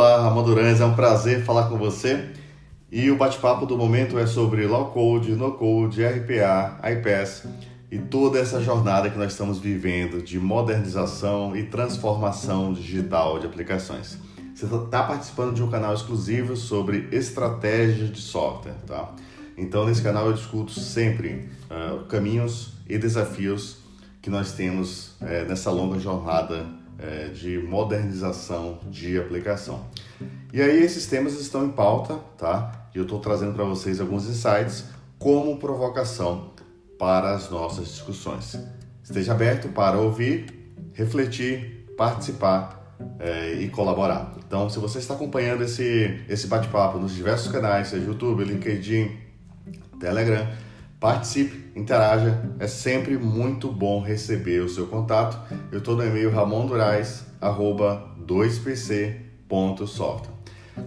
Olá, Ramon Durães, é um prazer falar com você. E o bate-papo do momento é sobre Low Code, No Code, RPA, iPaaS e toda essa jornada que nós estamos vivendo de modernização e transformação digital de aplicações. Você está participando de um canal exclusivo sobre estratégia de software, tá? Então, nesse canal eu discuto sempre caminhos e desafios que nós temos nessa longa jornada de modernização de aplicação. E aí esses temas estão em pauta, tá? E eu estou trazendo para vocês alguns insights como provocação para as nossas discussões. Esteja aberto para ouvir, refletir, participar e colaborar. Então, se você está acompanhando esse bate-papo nos diversos canais, seja YouTube, LinkedIn, Telegram, participe, interaja, é sempre muito bom receber o seu contato. Eu estou no e-mail ramondurais@2pc.software.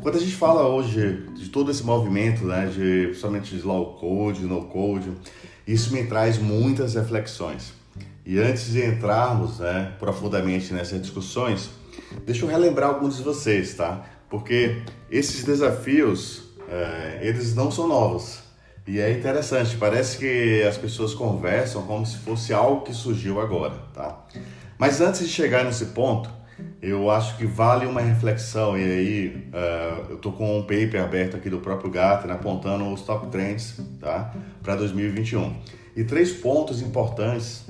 Quando a gente fala hoje de todo esse movimento, né, principalmente de low code, no code, isso me traz muitas reflexões. E antes de entrarmos profundamente nessas discussões, deixa eu relembrar alguns de vocês, tá? Porque esses desafios, eles não são novos. E é interessante, parece que as pessoas conversam como se fosse algo que surgiu agora, tá? Mas antes de chegar nesse ponto, eu acho que vale uma reflexão, e aí eu tô com um paper aberto aqui do próprio Gartner apontando os top trends, tá? Para 2021. E 3 pontos importantes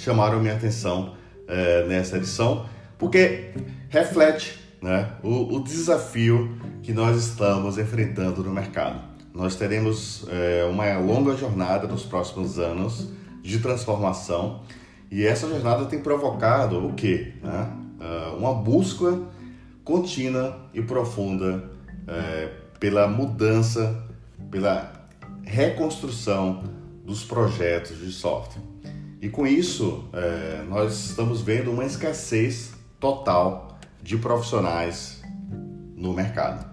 chamaram minha atenção nessa edição, porque reflete, né, o desafio que nós estamos enfrentando no mercado. Nós teremos uma longa jornada nos próximos anos de transformação, e essa jornada tem provocado o quê? Uma busca contínua e profunda pela mudança, pela reconstrução dos projetos de software. E com isso, nós estamos vendo uma escassez total de profissionais no mercado.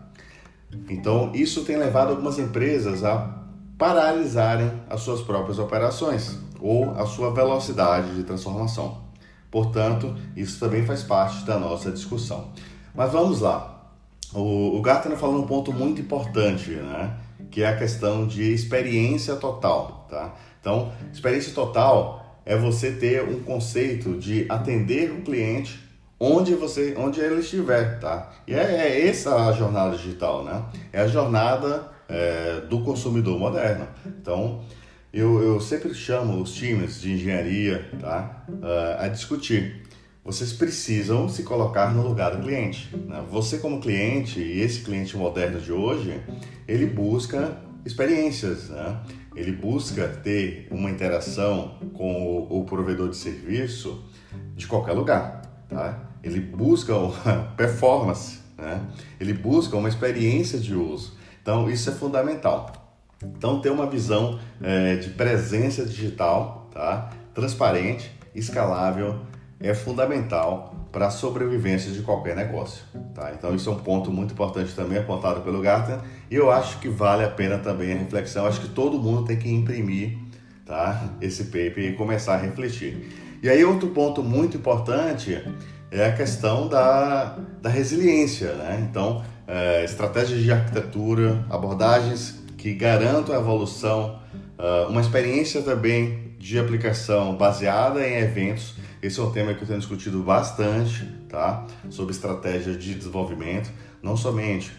Então, isso tem levado algumas empresas a paralisarem as suas próprias operações ou a sua velocidade de transformação. Portanto, isso também faz parte da nossa discussão. Mas vamos lá. O Gartner falou um ponto muito importante, né? Que é a questão de experiência total, tá? Então, experiência total é você ter um conceito de atender o cliente onde ele estiver, tá? E é essa a jornada digital, né? É a jornada do consumidor moderno. Então, eu sempre chamo os times de engenharia, tá? A discutir. Vocês precisam se colocar no lugar do cliente, né? Você como cliente, e esse cliente moderno de hoje, ele busca experiências, né? Ele busca ter uma interação com o provedor de serviço de qualquer lugar, tá? Ele busca uma performance, né? Ele busca uma experiência de uso. Então, isso é fundamental. Então, ter uma visão de presença digital, tá? Transparente, escalável, é fundamental para a sobrevivência de qualquer negócio, tá? Então, isso é um ponto muito importante também, apontado pelo Gartner, e eu acho que vale a pena também a reflexão. Acho que todo mundo tem que imprimir, tá, esse paper e começar a refletir. E aí, outro ponto muito importante é a questão da resiliência, né? Então, estratégias de arquitetura, abordagens que garantam a evolução, uma experiência também de aplicação baseada em eventos. Esse é um tema que eu tenho discutido bastante, tá? Sobre estratégia de desenvolvimento, não somente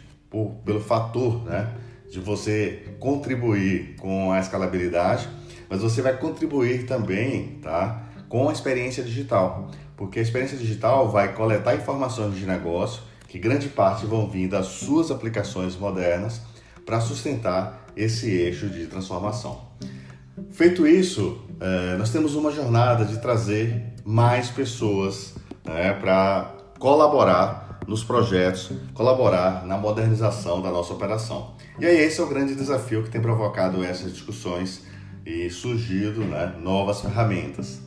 pelo fator, né, de você contribuir com a escalabilidade, mas você vai contribuir também, tá, com a experiência digital. Porque a experiência digital vai coletar informações de negócio, que grande parte vão vir das suas aplicações modernas, para sustentar esse eixo de transformação. Feito isso, nós temos uma jornada de trazer mais pessoas para colaborar nos projetos, colaborar na modernização da nossa operação. E aí esse é o grande desafio que tem provocado essas discussões e surgido, né, novas ferramentas.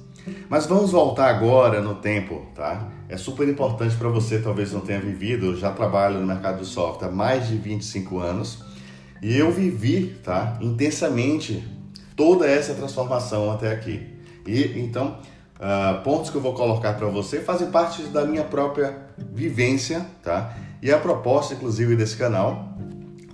Mas vamos voltar agora no tempo, tá? É super importante para você, talvez não tenha vivido, eu já trabalho no mercado de software há mais de 25 anos e eu vivi, tá, intensamente toda essa transformação até aqui. E então, pontos que eu vou colocar para você fazem parte da minha própria vivência, tá? E a proposta, inclusive, desse canal,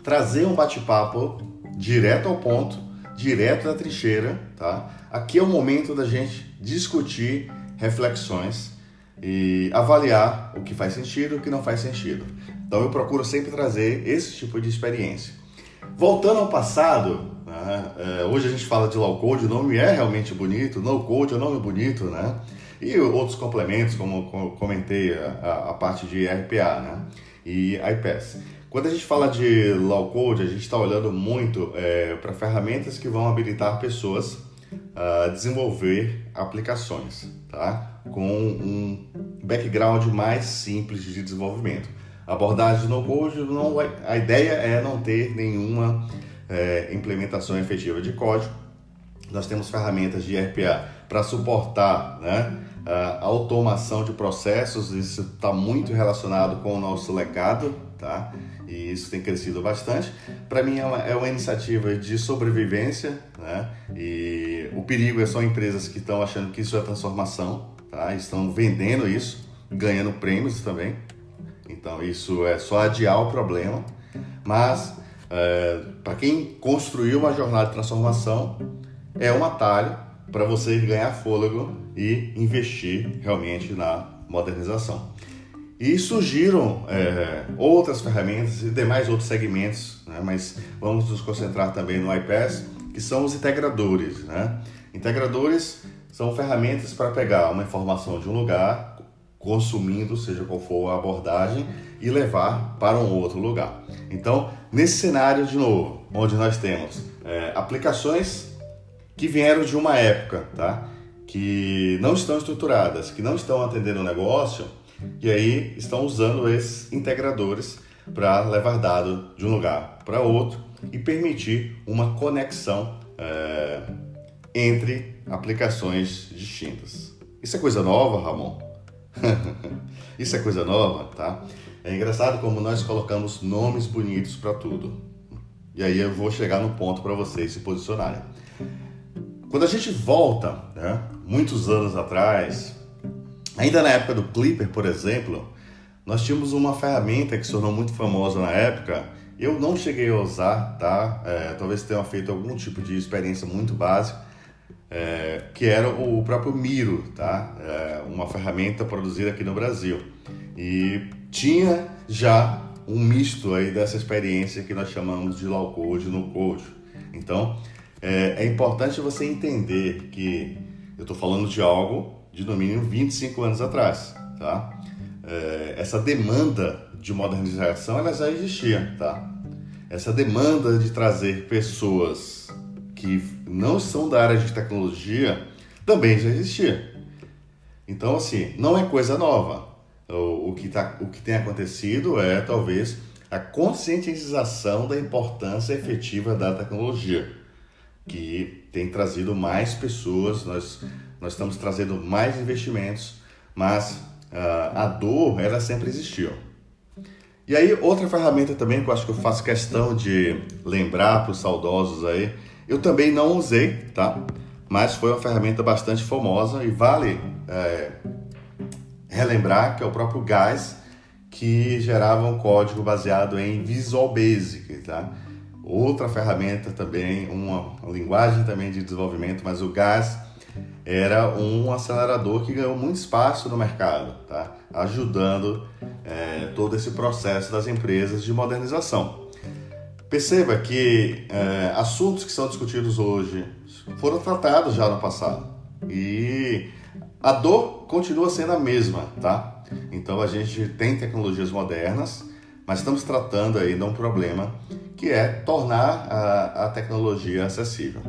trazer um bate-papo direto ao ponto, direto da trincheira, tá? Aqui é o momento da gente discutir reflexões e avaliar o que faz sentido e o que não faz sentido. Então eu procuro sempre trazer esse tipo de experiência. Voltando ao passado, né? Hoje a gente fala de low code, o nome é realmente bonito, no code é um nome bonito, né? E outros complementos, como eu comentei, a parte de RPA, né? E iPaaS. Quando a gente fala de low code, a gente está olhando muito para ferramentas que vão habilitar pessoas a desenvolver aplicações, tá? Com um background mais simples de desenvolvimento. A abordagem no code, a ideia é não ter nenhuma implementação efetiva de código. Nós temos ferramentas de RPA para suportar, né, a automação de processos. Isso está muito relacionado com o nosso legado, tá? E isso tem crescido bastante. Para mim é uma iniciativa de sobrevivência, né? E o perigo são empresas que estão achando que isso é transformação, tá? Estão vendendo isso, ganhando prêmios também. Então isso é só adiar o problema. Mas para quem construiu uma jornada de transformação, é um atalho para você ganhar fôlego e investir realmente na modernização. E surgiram outras ferramentas e demais outros segmentos, né? Mas vamos nos concentrar também no iPaaS, que são os integradores, né? Integradores são ferramentas para pegar uma informação de um lugar, consumindo, seja qual for a abordagem, e levar para um outro lugar. Então, nesse cenário, de novo, onde nós temos aplicações que vieram de uma época, tá? Que não estão estruturadas, que não estão atendendo o negócio, e aí estão usando esses integradores para levar dado de um lugar para outro e permitir uma conexão entre aplicações distintas. Isso é coisa nova, Ramon? Isso é coisa nova, tá? É engraçado como nós colocamos nomes bonitos para tudo. E aí eu vou chegar no ponto para vocês se posicionarem. Quando a gente volta, né, muitos anos atrás, ainda na época do Clipper, por exemplo, nós tínhamos uma ferramenta que se tornou muito famosa na época. Eu não cheguei a usar, tá? Talvez tenha feito algum tipo de experiência muito básica, que era o próprio Miro, tá? Uma ferramenta produzida aqui no Brasil. E tinha já um misto aí dessa experiência que nós chamamos de low code e no code. Então, é importante você entender que eu estou falando de algo de no mínimo 25 anos atrás, tá? Essa demanda de modernização, ela já existia, tá? Essa demanda de trazer pessoas que não são da área de tecnologia também já existia. Então, assim, não é coisa nova. O que tem acontecido é, talvez, a conscientização da importância efetiva da tecnologia, que tem trazido mais pessoas, nós estamos trazendo mais investimentos, mas a dor, ela sempre existiu. E aí, outra ferramenta também que eu acho que eu faço questão de lembrar para os saudosos aí, eu também não usei, tá? Mas foi uma ferramenta bastante famosa e vale relembrar que é o próprio GAS, que gerava um código baseado em Visual Basic, tá? Outra ferramenta também, uma linguagem também de desenvolvimento, mas o GAS era um acelerador que ganhou muito espaço no mercado, tá? Ajudando todo esse processo das empresas de modernização. Perceba que assuntos que são discutidos hoje foram tratados já no passado e a dor continua sendo a mesma, tá? Então a gente tem tecnologias modernas, mas estamos tratando aí de um problema que é tornar a tecnologia acessível.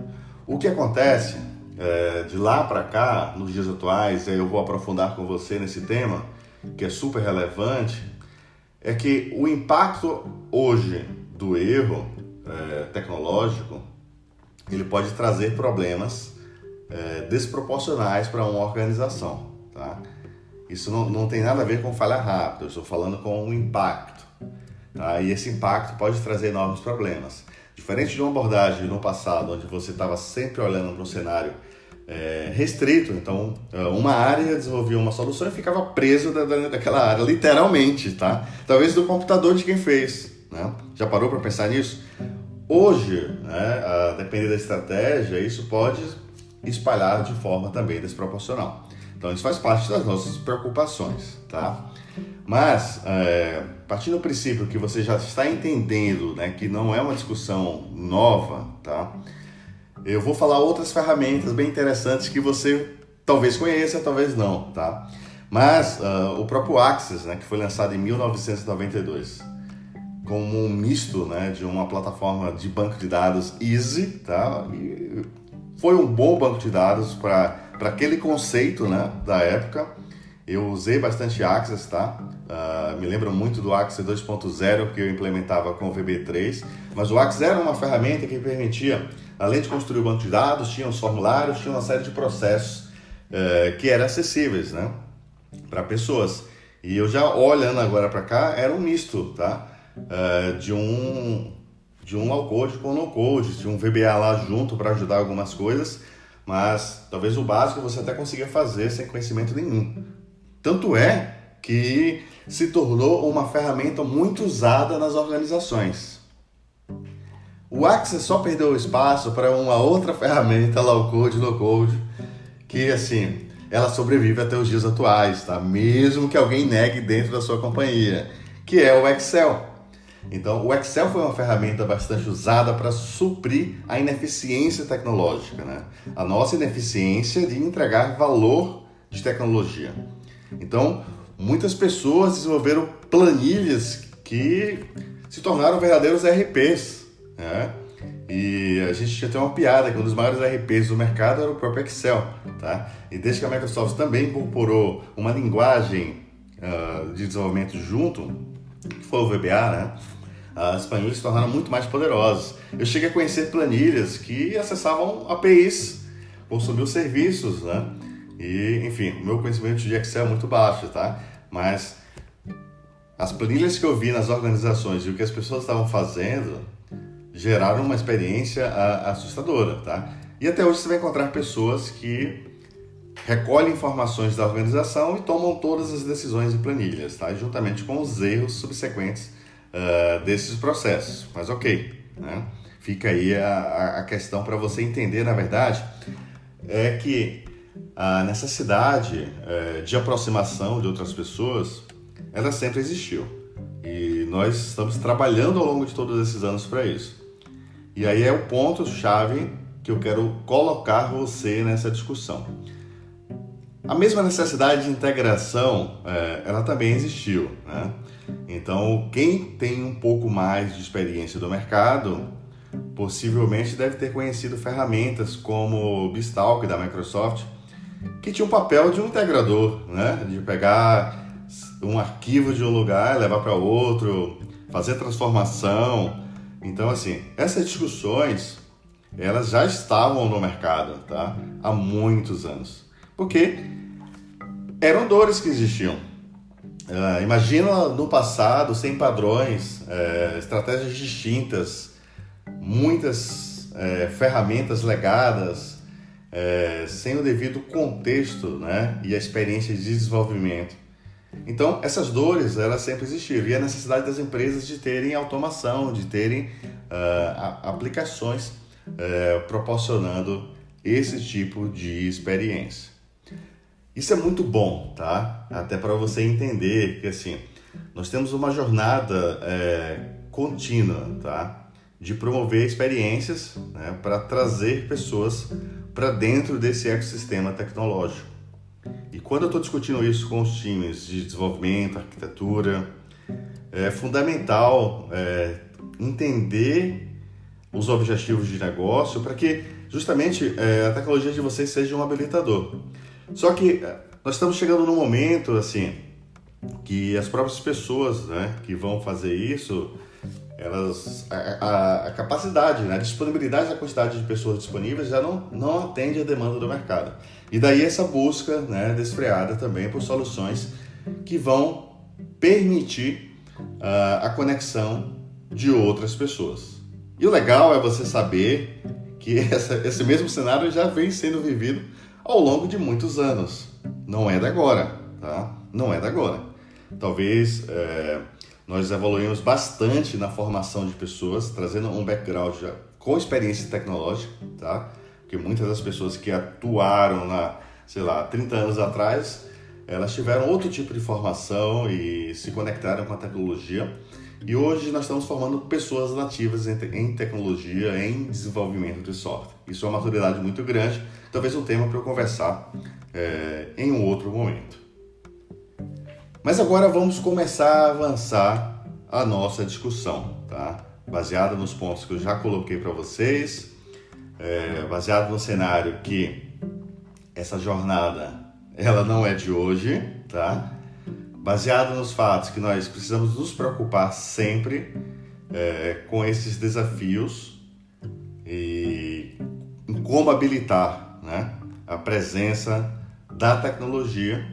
O que acontece de lá para cá, nos dias atuais, eu vou aprofundar com você nesse tema, que é super relevante, é que o impacto hoje do erro tecnológico, ele pode trazer problemas desproporcionais para uma organização, tá? Isso não tem nada a ver com falha rápida, eu estou falando com um impacto, tá? E esse impacto pode trazer enormes problemas. Diferente de uma abordagem no passado, onde você estava sempre olhando para um cenário restrito. Então, uma área desenvolvia uma solução e ficava preso daquela área, literalmente, tá? Talvez do computador de quem fez, né? Já parou para pensar nisso? Hoje, né, a depender da estratégia, isso pode espalhar de forma também desproporcional. Então, isso faz parte das nossas preocupações, tá? Mas, partindo do princípio que você já está entendendo, né, que não é uma discussão nova, tá? Eu vou falar outras ferramentas bem interessantes que você talvez conheça, talvez não, tá? Mas o próprio Access, né, que foi lançado em 1992, como um misto, né, de uma plataforma de banco de dados easy, tá? E foi um bom banco de dados para aquele conceito, né, da época. Eu usei bastante Access, tá? Me lembro muito do Access 2.0 que eu implementava com o VB3, mas o Access era uma ferramenta que permitia, além de construir o banco de dados, tinha os formulários, tinha uma série de processos que eram acessíveis, né, para pessoas. E eu já olhando agora para cá, era um misto, tá? De um low-code com no-code, de um VBA lá junto para ajudar algumas coisas, mas talvez o básico você até consiga fazer sem conhecimento nenhum. Tanto é que se tornou uma ferramenta muito usada nas organizações. O Access só perdeu espaço para uma outra ferramenta, low-code, no-code, que assim, ela sobrevive até os dias atuais, tá? Mesmo que alguém negue dentro da sua companhia, que é o Excel. Então, o Excel foi uma ferramenta bastante usada para suprir a ineficiência tecnológica, né? A nossa ineficiência de entregar valor de tecnologia. Então, muitas pessoas desenvolveram planilhas que se tornaram verdadeiros RPs, né? E a gente tinha até uma piada que um dos maiores RPs do mercado era o próprio Excel, tá? E desde que a Microsoft também incorporou uma linguagem de desenvolvimento junto, que foi o VBA, né? As planilhas se tornaram muito mais poderosas. Eu cheguei a conhecer planilhas que acessavam APIs, consumiam serviços, né? E, enfim, o meu conhecimento de Excel é muito baixo, tá? Mas as planilhas que eu vi nas organizações e o que as pessoas estavam fazendo geraram uma experiência assustadora, tá? E até hoje você vai encontrar pessoas que recolhem informações da organização e tomam todas as decisões em planilhas, tá? Juntamente com os erros subsequentes desses processos. Mas ok, né? Fica aí a questão para você entender, na verdade, é que a necessidade de aproximação de outras pessoas, ela sempre existiu. E nós estamos trabalhando ao longo de todos esses anos para isso. E aí é o ponto-chave que eu quero colocar você nessa discussão. A mesma necessidade de integração, ela também existiu, né? Então, quem tem um pouco mais de experiência do mercado, possivelmente deve ter conhecido ferramentas como o Beanstalk da Microsoft, que tinha o papel de um integrador, né? De pegar um arquivo de um lugar e levar para outro, fazer transformação. Então, assim, essas discussões, elas já estavam no mercado, tá? Há muitos anos. Porque eram dores que existiam. Imagina no passado, sem padrões, estratégias distintas, muitas ferramentas legadas, sem o devido contexto, né, e a experiência de desenvolvimento. Então, essas dores, elas sempre existiram. E a necessidade das empresas de terem automação, de terem aplicações proporcionando esse tipo de experiência. Isso é muito bom, tá? Até para você entender que, assim, nós temos uma jornada contínua, tá? De promover experiências, né, para trazer pessoas para dentro desse ecossistema tecnológico. E quando eu estou discutindo isso com os times de desenvolvimento, arquitetura, é fundamental entender os objetivos de negócio para que justamente a tecnologia de vocês seja um habilitador. Só que nós estamos chegando num momento assim que as próprias pessoas, né, que vão fazer isso, elas a capacidade, né, a disponibilidade da quantidade de pessoas disponíveis já não atende à demanda do mercado. E daí essa busca, né, desfreada também por soluções que vão permitir a conexão de outras pessoas. E o legal é você saber que esse mesmo cenário já vem sendo vivido ao longo de muitos anos. Não é da agora, tá? Não é da agora. Talvez nós evoluímos bastante na formação de pessoas, trazendo um background já com experiência tecnológica, tá? Porque muitas das pessoas que atuaram 30 anos atrás, elas tiveram outro tipo de formação e se conectaram com a tecnologia. E hoje nós estamos formando pessoas nativas em tecnologia, em desenvolvimento de software. Isso é uma maturidade muito grande, talvez um tema para eu conversar em um outro momento. Mas agora vamos começar a avançar a nossa discussão, tá? Baseado nos pontos que eu já coloquei para vocês, baseado no cenário que essa jornada ela não é de hoje, tá? Baseado nos fatos que nós precisamos nos preocupar sempre com esses desafios e em como habilitar, né, a presença da tecnologia.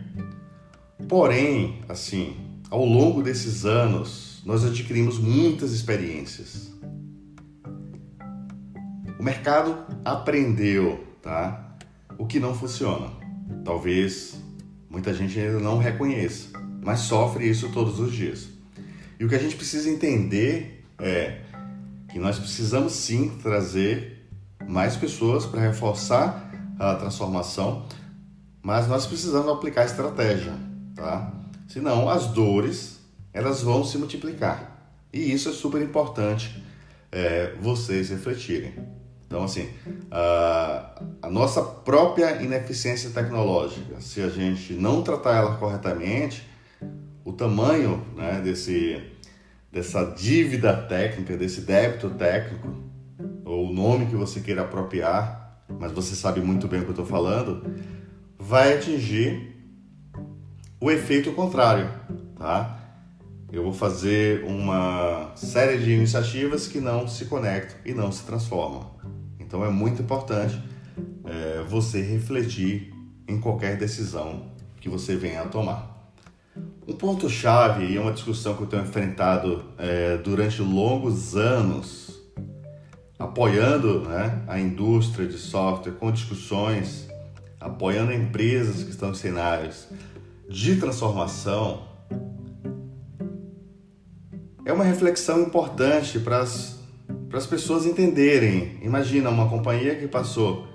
Porém, assim, ao longo desses anos, nós adquirimos muitas experiências. O mercado aprendeu, tá, o que não funciona. Talvez muita gente ainda não reconheça, mas sofre isso todos os dias. E o que a gente precisa entender é que nós precisamos sim trazer mais pessoas para reforçar a transformação, mas nós precisamos aplicar estratégia, tá? Senão as dores elas vão se multiplicar. E isso é super importante vocês refletirem. Então, assim, a nossa própria ineficiência tecnológica, se a gente não tratar ela corretamente, o tamanho, né, dessa dívida técnica, desse débito técnico, ou o nome que você queira apropriar, mas você sabe muito bem o que eu estou falando, vai atingir o efeito contrário, tá? Eu vou fazer uma série de iniciativas que não se conectam e não se transformam. Então é muito importante você refletir em qualquer decisão que você venha a tomar. Um ponto-chave e uma discussão que eu tenho enfrentado durante longos anos, apoiando, né, a indústria de software com discussões, apoiando empresas que estão em cenários de transformação, é uma reflexão importante para as pessoas entenderem. Imagina uma companhia que passou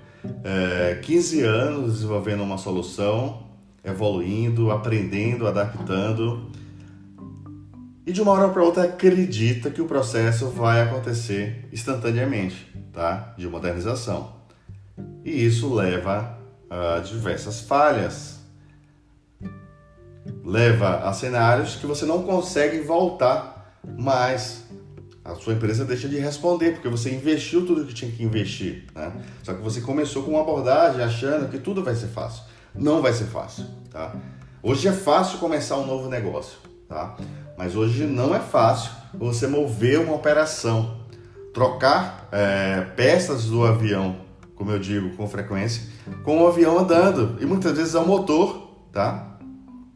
15 anos desenvolvendo uma solução, evoluindo, aprendendo, adaptando, e de uma hora para outra acredita que o processo vai acontecer instantaneamente, tá? De modernização. E isso leva a diversas falhas, leva a cenários que você não consegue voltar mais. A sua empresa deixa de responder, porque você investiu tudo que tinha que investir, né? Só que você começou com uma abordagem achando que tudo vai ser fácil. Não vai ser fácil, tá? Hoje é fácil começar um novo negócio, tá? Mas hoje não é fácil você mover uma operação, trocar peças do avião, como eu digo com frequência, com o avião andando. E muitas vezes é o motor, tá?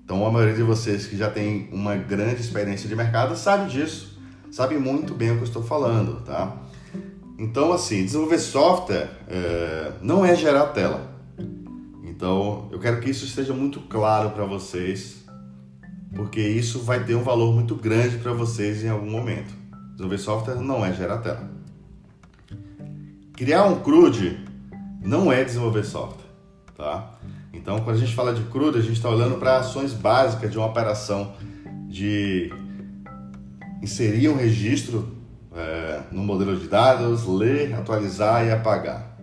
Então a maioria de vocês que já tem uma grande experiência de mercado sabe disso. Sabe muito bem o que eu estou falando, tá? Então, assim, desenvolver software não é gerar tela. Então, eu quero que isso esteja muito claro para vocês, porque isso vai ter um valor muito grande para vocês em algum momento. Desenvolver software não é gerar tela. Criar um CRUD não é desenvolver software, tá? Então, quando a gente fala de CRUD, a gente está olhando para ações básicas de uma operação de inserir um registro no modelo de dados, ler, atualizar e apagar.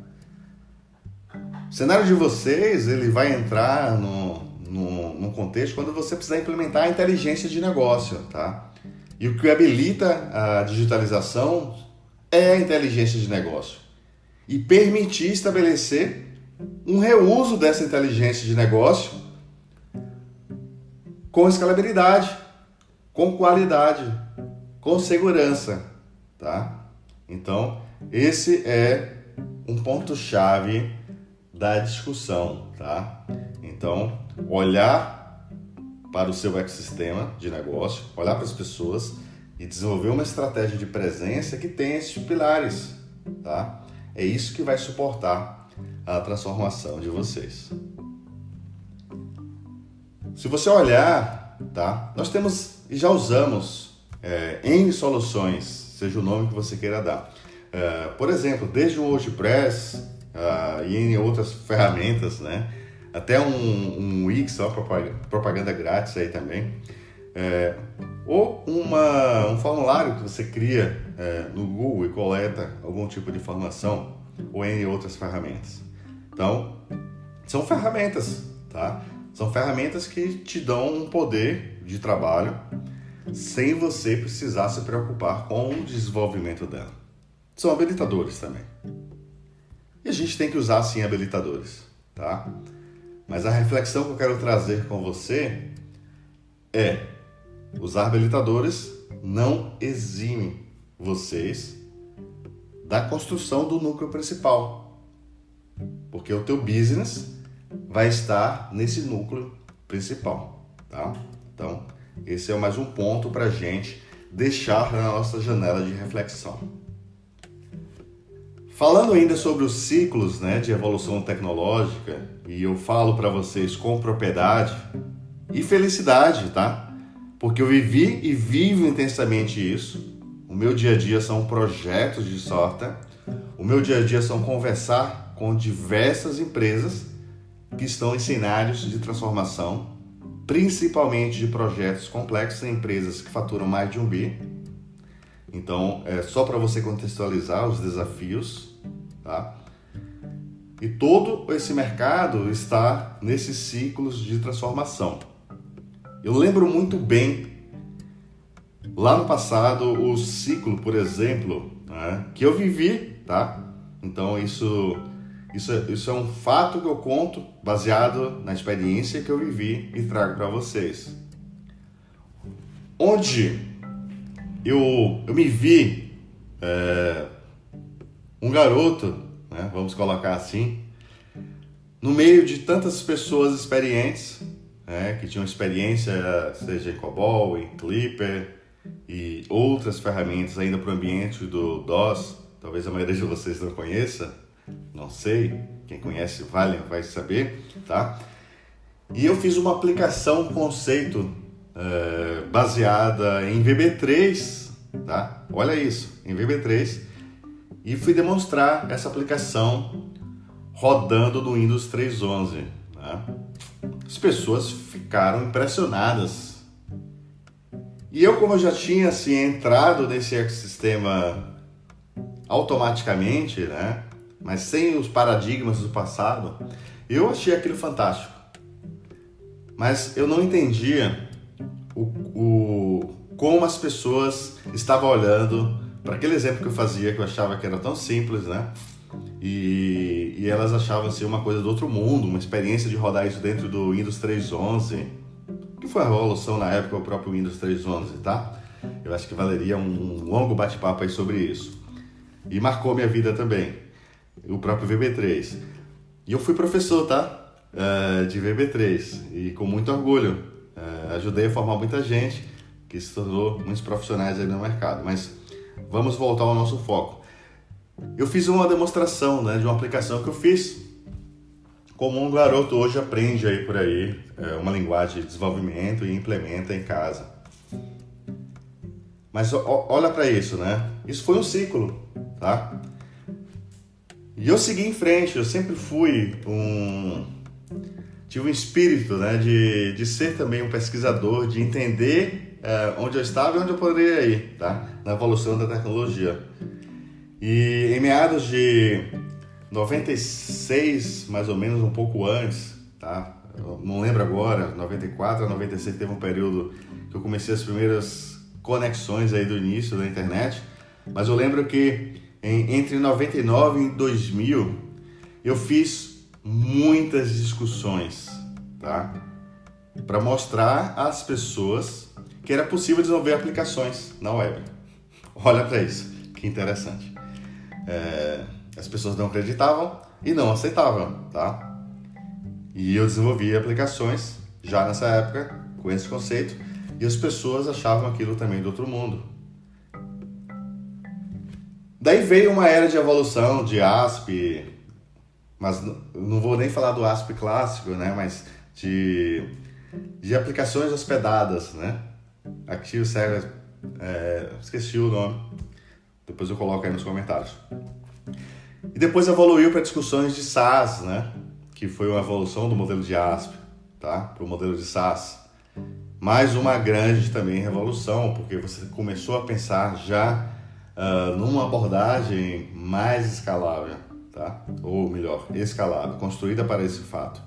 O cenário de vocês ele vai entrar num contexto quando você precisar implementar a inteligência de negócio, tá? E o que habilita a digitalização é a inteligência de negócio e permitir estabelecer um reuso dessa inteligência de negócio com escalabilidade, com qualidade, com segurança, tá? Então, esse é um ponto-chave da discussão, tá? Então, olhar para o seu ecossistema de negócio, olhar para as pessoas e desenvolver uma estratégia de presença que tenha esses pilares, tá? É isso que vai suportar a transformação de vocês. Se você olhar, tá? Nós temos e já usamos N soluções, seja o nome que você queira dar. Por exemplo, desde o WordPress e em outras ferramentas, né? Até um Wix, propaganda grátis aí também. Ou um formulário que você cria no Google e coleta algum tipo de informação, ou em outras ferramentas. Então, são ferramentas, tá? São ferramentas que te dão um poder de trabalho sem você precisar se preocupar com o desenvolvimento dela. São habilitadores também. E a gente tem que usar, sim, habilitadores, tá? Mas a reflexão que eu quero trazer com você é: usar habilitadores não exime vocês da construção do núcleo principal, porque o teu business vai estar nesse núcleo principal, tá? Então, esse é mais um ponto para a gente deixar na nossa janela de reflexão. Falando ainda sobre os ciclos, né, de evolução tecnológica, e eu falo para vocês com propriedade e felicidade, tá? Porque eu vivi e vivo intensamente isso. O meu dia a dia são projetos de software. O meu dia a dia são conversar com diversas empresas que estão em cenários de transformação, principalmente de projetos complexos em empresas que faturam mais de 1 bi. Então, só para você contextualizar os desafios, tá? E todo esse mercado está nesses ciclos de transformação. Eu lembro muito bem, lá no passado, o ciclo, por exemplo, né, que eu vivi, tá? Então, isso é um fato que eu conto baseado na experiência que eu vivi e trago para vocês. Onde eu me vi um garoto, né, vamos colocar assim, no meio de tantas pessoas experientes, que tinham experiência, seja em COBOL, em Clipper e outras ferramentas ainda para o ambiente do DOS. Talvez a maioria de vocês não conheça, não sei, quem conhece vai saber, tá? E eu fiz uma aplicação, um conceito baseada em VB3, tá? Olha isso, em VB3, e fui demonstrar essa aplicação rodando no Windows 3.11, tá? As pessoas ficaram impressionadas. E eu, como eu já tinha assim, entrado nesse ecossistema automaticamente, né, mas sem os paradigmas do passado, eu achei aquilo fantástico. Mas eu não entendia como as pessoas estavam olhando para aquele exemplo que eu fazia, que eu achava que era tão simples, né? E elas achavam assim, uma coisa do outro mundo, uma experiência de rodar isso dentro do Windows 3.11, que foi a revolução na época, o próprio Windows 3.11, tá? Eu acho que valeria um longo bate-papo aí sobre isso. E marcou minha vida também, o próprio VB3. E eu fui professor, tá? De VB3, e com muito orgulho. Ajudei a formar muita gente que se tornou muitos profissionais aí no mercado. Mas vamos voltar ao nosso foco. Eu fiz uma demonstração, né, de uma aplicação que eu fiz como um garoto hoje aprende aí por aí, uma linguagem de desenvolvimento e implementa em casa. Mas olha para isso, né? Isso foi um ciclo, tá? E eu segui em frente, eu sempre tive um espírito, né, de ser também um pesquisador, de entender onde eu estava e onde eu poderia ir, tá? Na evolução da tecnologia. E em meados de 96, mais ou menos, um pouco antes, tá? Eu não lembro agora, 94 a 96 teve um período que eu comecei as primeiras conexões aí do início da internet, mas eu lembro que entre 99 e 2000 eu fiz muitas discussões, tá? Para mostrar às pessoas que era possível desenvolver aplicações na web. Olha para isso, que interessante. As pessoas não acreditavam e não aceitavam, tá? E eu desenvolvi aplicações já nessa época com esse conceito e as pessoas achavam aquilo também do outro mundo. Daí veio uma era de evolução de ASP++, mas não vou nem falar do ASP clássico, né? Mas de aplicações hospedadas, né? Active Server, esqueci o nome, depois eu coloco aí nos comentários. E depois evoluiu para discussões de SaaS, né? Que foi uma evolução do modelo de ASP, tá? Para o modelo de SaaS. Mais uma grande também revolução, porque você começou a pensar já numa abordagem mais escalável, tá? Ou melhor, escalável, construída para esse fato.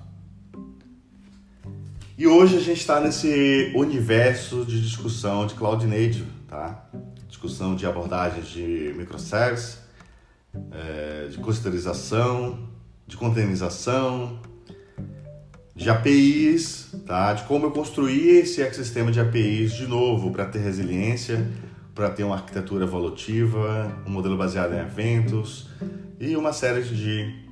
E hoje a gente está nesse universo de discussão de Cloud Native, tá? Discussão de abordagens de microservices, de clusterização, de containerização, de APIs, tá? De como eu construir esse ecossistema de APIs de novo para ter resiliência, para ter uma arquitetura evolutiva, um modelo baseado em eventos e uma série de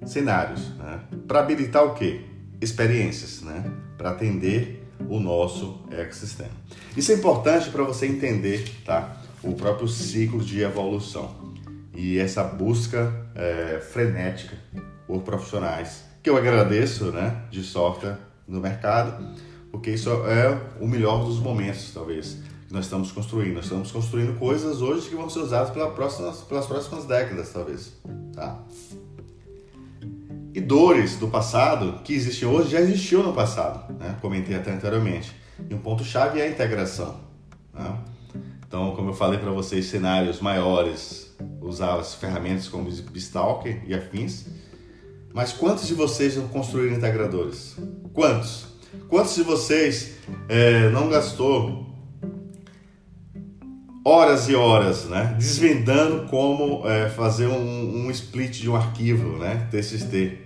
cenários, né? Para habilitar o quê? Experiências, né? Para atender o nosso ecossistema. Isso é importante para você entender, tá? O próprio ciclo de evolução e essa busca frenética por profissionais, que eu agradeço, né? De software no mercado, porque isso é o melhor dos momentos, talvez, que nós estamos construindo. Nós estamos construindo coisas hoje que vão ser usadas pelas próximas décadas, talvez, tá? E dores do passado, que existem hoje, já existiu no passado, né? Comentei até anteriormente. E um ponto-chave é a integração, né? Então, como eu falei para vocês, cenários maiores, usava as ferramentas como Beanstalk e afins. Mas quantos de vocês não construíram integradores? Quantos? Quantos de vocês não gastou horas e horas, né, desvendando como fazer um split de um arquivo, né, TXT?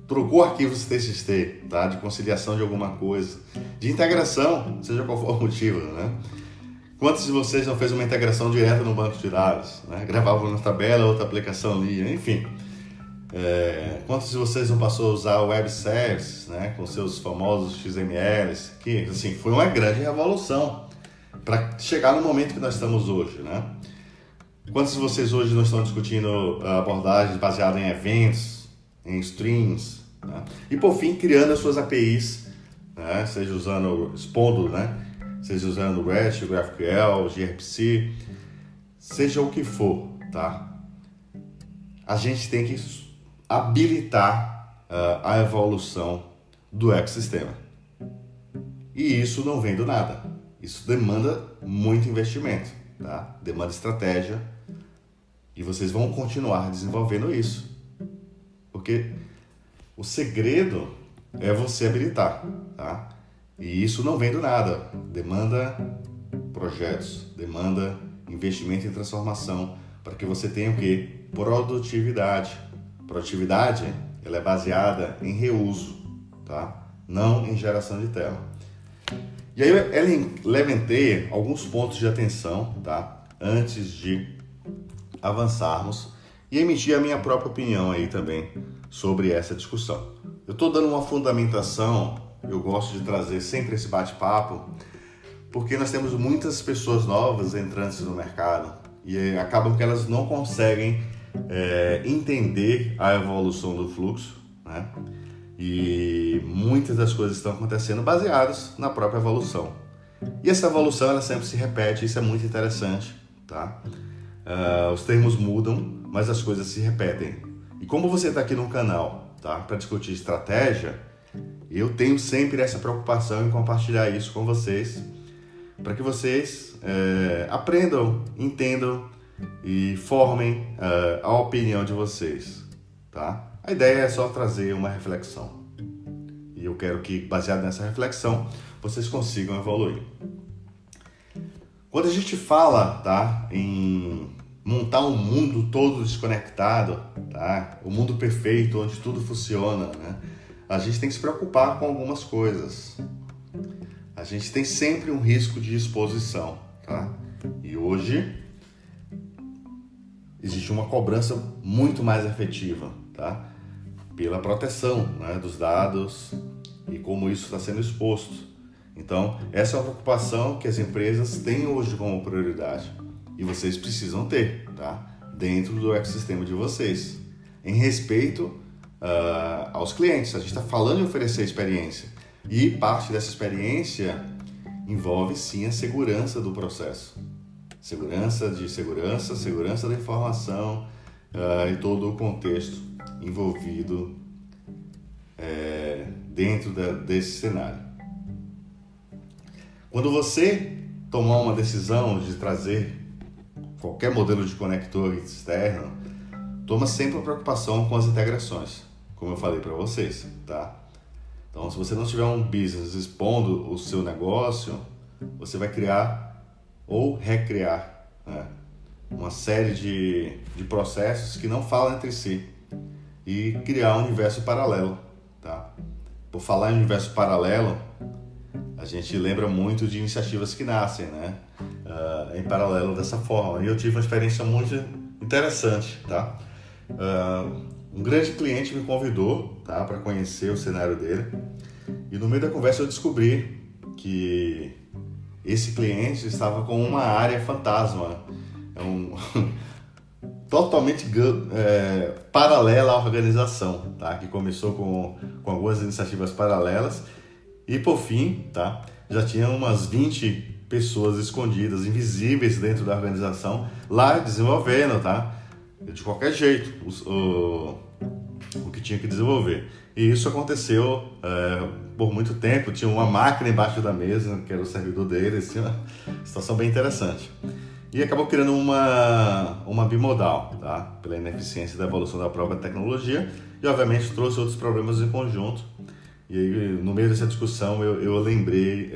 Trocou arquivos TXT, tá, de conciliação de alguma coisa, de integração, seja qual for o motivo, né? Quantos de vocês não fez uma integração direta no banco de dados, né? Gravava na tabela, outra aplicação lia, enfim. Quantos de vocês não passou a usar o Web Services, né, com seus famosos XMLs, que assim, foi uma grande revolução para chegar no momento que nós estamos hoje, né? Quantos de vocês hoje não estão discutindo abordagens baseadas em eventos, em streams, né? E por fim, criando as suas APIs, né? Seja usando expondo, né? Seja usando REST, GraphQL, gRPC, seja o que for, tá? A gente tem que habilitar a evolução do ecossistema. E isso não vem do nada. Isso demanda muito investimento, tá? Demanda estratégia. E vocês vão continuar desenvolvendo isso. Porque o segredo é você habilitar, tá? E isso não vem do nada. Demanda projetos, demanda investimento em transformação para que você tenha o quê? Produtividade. Produtividade, ela é baseada em reuso, tá? Não em geração de tela. E aí eu levantei alguns pontos de atenção, tá? Antes de avançarmos e emitir a minha própria opinião aí também sobre essa discussão. Eu estou dando uma fundamentação, eu gosto de trazer sempre esse bate-papo, porque nós temos muitas pessoas novas entrantes no mercado e acabam que elas não conseguem entender a evolução do fluxo, né? E muitas das coisas estão acontecendo baseadas na própria evolução. E essa evolução ela sempre se repete, isso é muito interessante, tá? Os termos mudam, mas as coisas se repetem. E como você está aqui no canal, tá, para discutir estratégia, eu tenho sempre essa preocupação em compartilhar isso com vocês, para que vocês aprendam, entendam e formem a opinião de vocês, tá? A ideia é só trazer uma reflexão. E eu quero que, baseado nessa reflexão, vocês consigam evoluir. Quando a gente fala, tá, em montar um mundo todo desconectado, tá, o mundo perfeito, onde tudo funciona, né, a gente tem que se preocupar com algumas coisas. A gente tem sempre um risco de exposição, tá? E hoje existe uma cobrança muito mais efetiva, tá? Pela proteção, né, dos dados e como isso está sendo exposto. Então, essa é uma preocupação que as empresas têm hoje como prioridade e vocês precisam ter, tá? Dentro do ecossistema de vocês. em respeito aos clientes. A gente está falando em oferecer experiência. E parte dessa experiência envolve sim a segurança do processo. Segurança da informação e todo o contexto envolvido dentro desse cenário. Quando você tomar uma decisão de trazer qualquer modelo de conector externo, toma sempre uma preocupação com as integrações, como eu falei para vocês, tá? Então, se você não tiver um business expondo o seu negócio, você vai criar ou recriar, né, uma série de processos que não falam entre si e criar um universo paralelo, tá? Por falar em universo paralelo, a gente lembra muito de iniciativas que nascem, né, em paralelo dessa forma. E eu tive uma experiência muito interessante, tá? Um grande cliente me convidou, tá, para conhecer o cenário dele, e no meio da conversa eu descobri que esse cliente estava com uma área fantasma, totalmente paralela à organização, tá? Que começou com algumas iniciativas paralelas e por fim, tá, já tinha umas 20 pessoas escondidas, invisíveis dentro da organização, lá desenvolvendo, tá? De qualquer jeito o que tinha que desenvolver. E isso aconteceu por muito tempo. Tinha uma máquina embaixo da mesa, que era o servidor deles, tinha uma situação bem interessante. E acabou criando uma bimodal, tá? Pela ineficiência da evolução da própria tecnologia, e obviamente trouxe outros problemas em conjunto. E aí, no meio dessa discussão, eu lembrei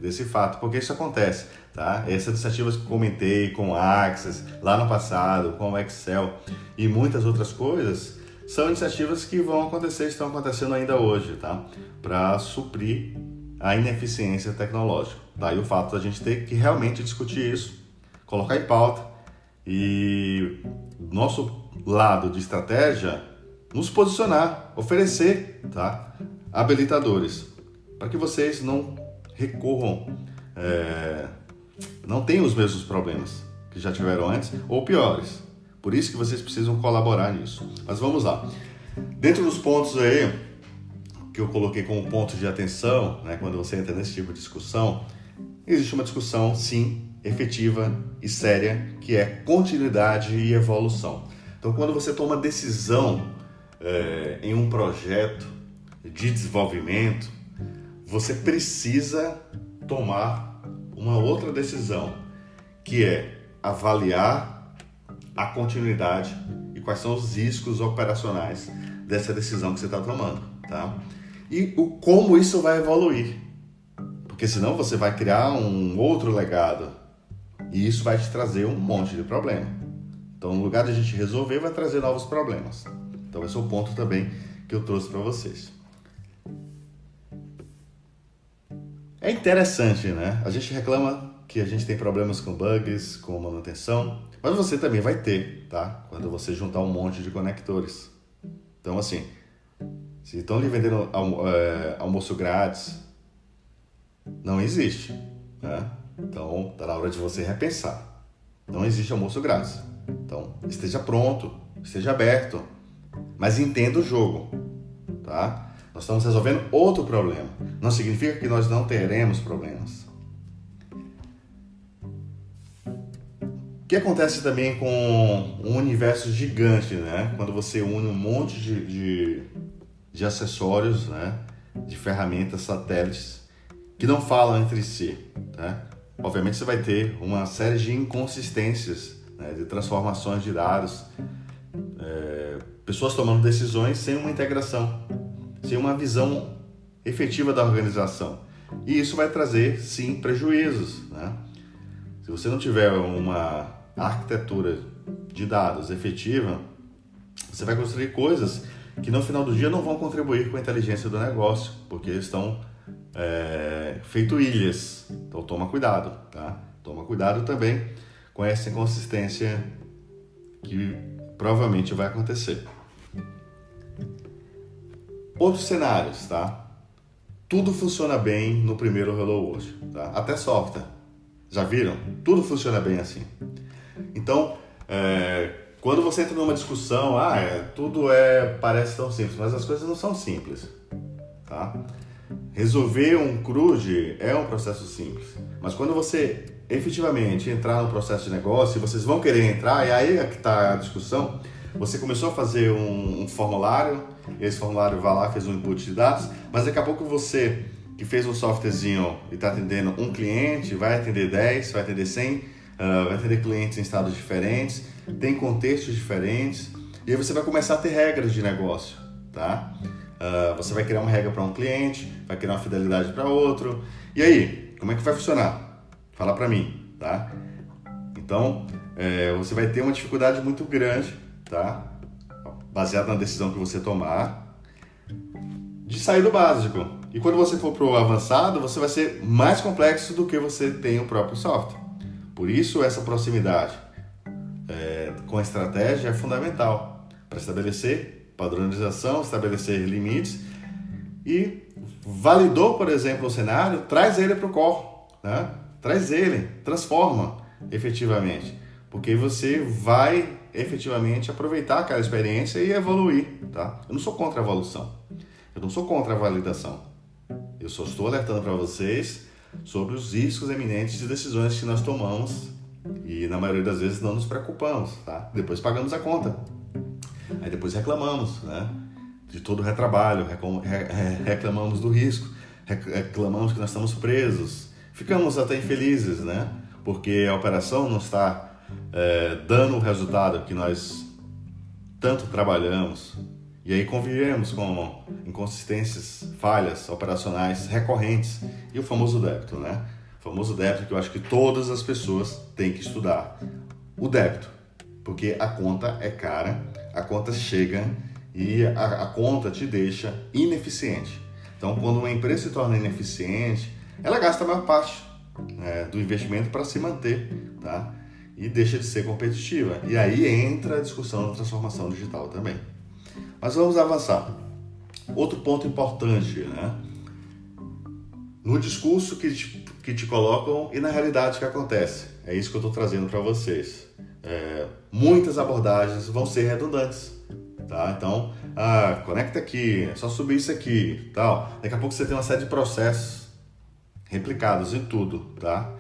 desse fato, porque isso acontece, tá? Essas iniciativas que comentei com Access lá no passado, com o Excel e muitas outras coisas, são iniciativas que vão acontecer, estão acontecendo ainda hoje, tá? Para suprir a ineficiência tecnológica, tá? E o fato da gente ter que realmente discutir isso, colocar em pauta e do nosso lado de estratégia, nos posicionar, oferecer, tá, habilitadores, para que vocês não recorram, não tenham os mesmos problemas que já tiveram antes ou piores. Por isso que vocês precisam colaborar nisso. Mas vamos lá. Dentro dos pontos aí que eu coloquei como ponto de atenção, né, quando você entra nesse tipo de discussão, existe uma discussão, sim, efetiva e séria, que é continuidade e evolução. Então, quando você toma decisão em um projeto de desenvolvimento, você precisa tomar uma outra decisão, que é avaliar a continuidade e quais são os riscos operacionais dessa decisão que você está tomando, tá? E como isso vai evoluir, porque senão você vai criar um outro legado e isso vai te trazer um monte de problema. Então, no lugar de a gente resolver, vai trazer novos problemas. Então, esse é o ponto também que eu trouxe para vocês. É interessante, né? A gente reclama que a gente tem problemas com bugs, com manutenção, mas você também vai ter, tá? Quando você juntar um monte de conectores. Então, assim, se estão lhe vendendo almoço grátis, não existe, né? Então, tá na hora de você repensar. Não existe almoço grátis. Então, esteja pronto, esteja aberto, mas entenda o jogo, tá? Nós estamos resolvendo outro problema. Não significa que nós não teremos problemas. O que acontece também com um universo gigante, né? Quando você une um monte de acessórios, né? De ferramentas, satélites, que não falam entre si, tá? Obviamente você vai ter uma série de inconsistências, né? De transformações de dados, pessoas tomando decisões sem uma integração, sem uma visão efetiva da organização. E isso vai trazer, sim, prejuízos, né? Se você não tiver uma arquitetura de dados efetiva, você vai construir coisas que no final do dia não vão contribuir com a inteligência do negócio, porque estão feito ilhas. Então toma cuidado, tá? Toma cuidado também com essa inconsistência que provavelmente vai acontecer. Outros cenários, tá? Tudo funciona bem no primeiro Hello World, tá? Até software. Já viram? Tudo funciona bem assim. Então, quando você entra numa discussão, tudo parece tão simples, mas as coisas não são simples, tá? Resolver um CRUD é um processo simples, mas quando você efetivamente entrar no processo de negócio, e vocês vão querer entrar, e aí é que está a discussão, você começou a fazer um formulário, esse formulário vai lá, fez um input de dados, mas daqui a pouco você que fez um softwarezinho e está atendendo um cliente, vai atender 10, vai atender 100, vai atender clientes em estados diferentes, tem contextos diferentes, e aí você vai começar a ter regras de negócio, tá? Você vai criar uma regra para um cliente, vai criar uma fidelidade para outro, e aí, como é que vai funcionar? Fala para mim, tá? Então, você vai ter uma dificuldade muito grande, tá? Baseado na decisão que você tomar, de sair do básico. E quando você for para o avançado, você vai ser mais complexo do que você tem o próprio software. Por isso, essa proximidade com a estratégia é fundamental para estabelecer padronização, estabelecer limites e validou, por exemplo, o cenário, traz ele para o core, né? Traz ele, transforma efetivamente, porque você vai efetivamente aproveitar aquela experiência e evoluir, tá? Eu não sou contra a evolução, eu não sou contra a validação, eu só estou alertando para vocês sobre os riscos eminentes de decisões que nós tomamos e na maioria das vezes não nos preocupamos, tá? Depois pagamos a conta, aí depois reclamamos, né? De todo o retrabalho, reclamamos do risco, reclamamos que nós estamos presos, ficamos até infelizes, né? Porque a operação não está dando o resultado que nós tanto trabalhamos. E aí convivemos com inconsistências, falhas operacionais recorrentes e o famoso débito, né? O famoso débito que eu acho que todas as pessoas têm que estudar. O débito, porque a conta é cara, a conta chega e a conta te deixa ineficiente. Então, quando uma empresa se torna ineficiente, ela gasta a maior parte do investimento para se manter, tá? E deixa de ser competitiva. E aí entra a discussão da transformação digital também. Mas vamos avançar. Outro ponto importante, né? No discurso que te colocam e na realidade que acontece. É isso que eu estou trazendo para vocês. Muitas abordagens vão ser redundantes, tá? Então, conecta aqui, é só subir isso aqui, tal. Daqui a pouco você tem uma série de processos replicados em tudo, tá?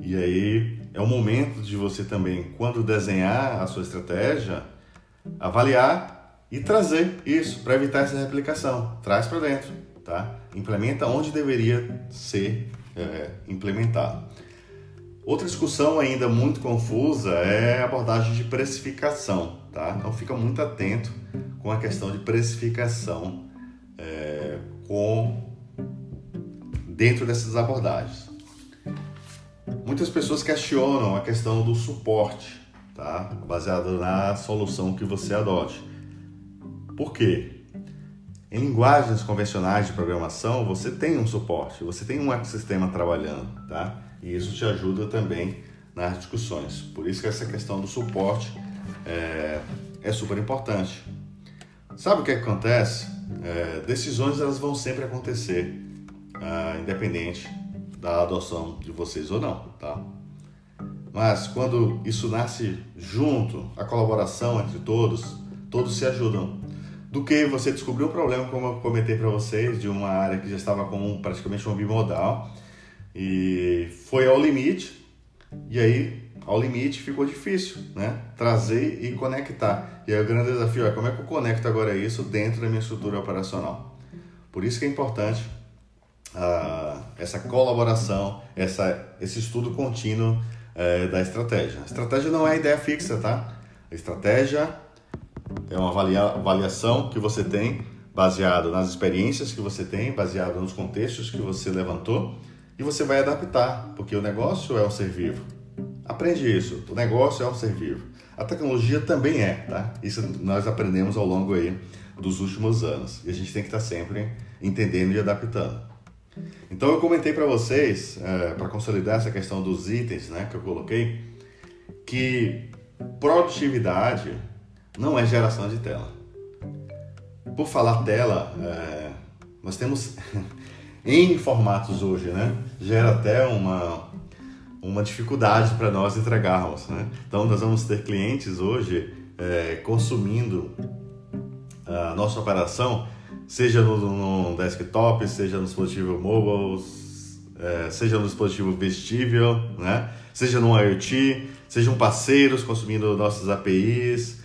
E aí é o momento de você também, quando desenhar a sua estratégia, avaliar e trazer isso para evitar essa replicação. Traz para dentro, tá? Implementa onde deveria ser implementado. Outra discussão ainda muito confusa é a abordagem de precificação, tá? Então fica muito atento com a questão de precificação dentro dessas abordagens. Muitas pessoas questionam a questão do suporte, tá? Baseado na solução que você adote. Por quê? Em linguagens convencionais de programação, você tem um suporte, você tem um ecossistema trabalhando, tá? E isso te ajuda também nas discussões. Por isso que essa questão do suporte é super importante. Sabe o que acontece? Decisões elas vão sempre acontecer, independente da adoção de vocês ou não, tá? Mas quando isso nasce junto, a colaboração entre todos se ajudam. Do que você descobrir um problema, como eu comentei para vocês, de uma área que já estava com praticamente um bimodal e foi ao limite, e aí ao limite ficou difícil, né? Trazer e conectar. E aí o grande desafio é como é que eu conecto agora isso dentro da minha estrutura operacional. Por isso que é importante essa colaboração, esse estudo contínuo da estratégia. A estratégia não é ideia fixa, tá? A estratégia é uma avaliação que você tem baseado nas experiências que você tem, baseado nos contextos que você levantou e você vai adaptar, porque o negócio é um ser vivo. Aprende isso, o negócio é um ser vivo. A tecnologia também é, tá? Isso nós aprendemos ao longo aí dos últimos anos e a gente tem que estar sempre entendendo e adaptando. Então eu comentei para vocês, para consolidar essa questão dos itens, né, que eu coloquei, que produtividade não é geração de tela. Por falar tela, nós temos N formatos hoje, né? Gera até uma dificuldade para nós entregarmos, né? Então nós vamos ter clientes hoje consumindo a nossa operação, seja no desktop, seja no dispositivo mobile, seja no dispositivo vestível, né? Seja no IoT, sejam parceiros consumindo nossas APIs,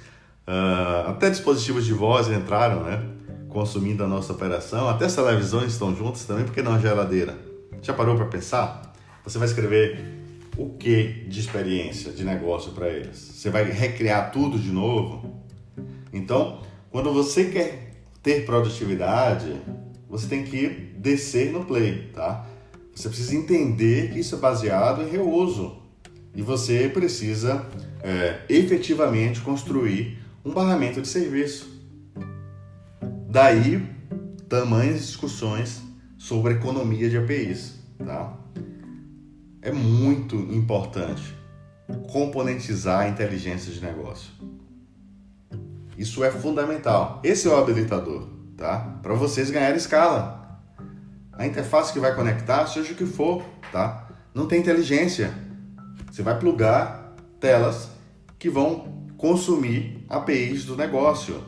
até dispositivos de voz entraram, né? Consumindo a nossa operação, até as televisões estão juntas também, porque não a geladeira. Já parou para pensar? Você vai escrever o que de experiência, de negócio para eles? Você vai recriar tudo de novo? Então, quando você quer ter produtividade, você tem que descer no play, tá? Você precisa entender que isso é baseado em reuso e você precisa efetivamente construir um barramento de serviço. Daí, tamanhas discussões sobre economia de APIs, tá? É muito importante componentizar a inteligência de negócio. Isso é fundamental. Esse é o habilitador, tá? Para vocês ganharem escala. A interface que vai conectar, seja o que for, tá? Não tem inteligência. Você vai plugar telas que vão consumir APIs do negócio.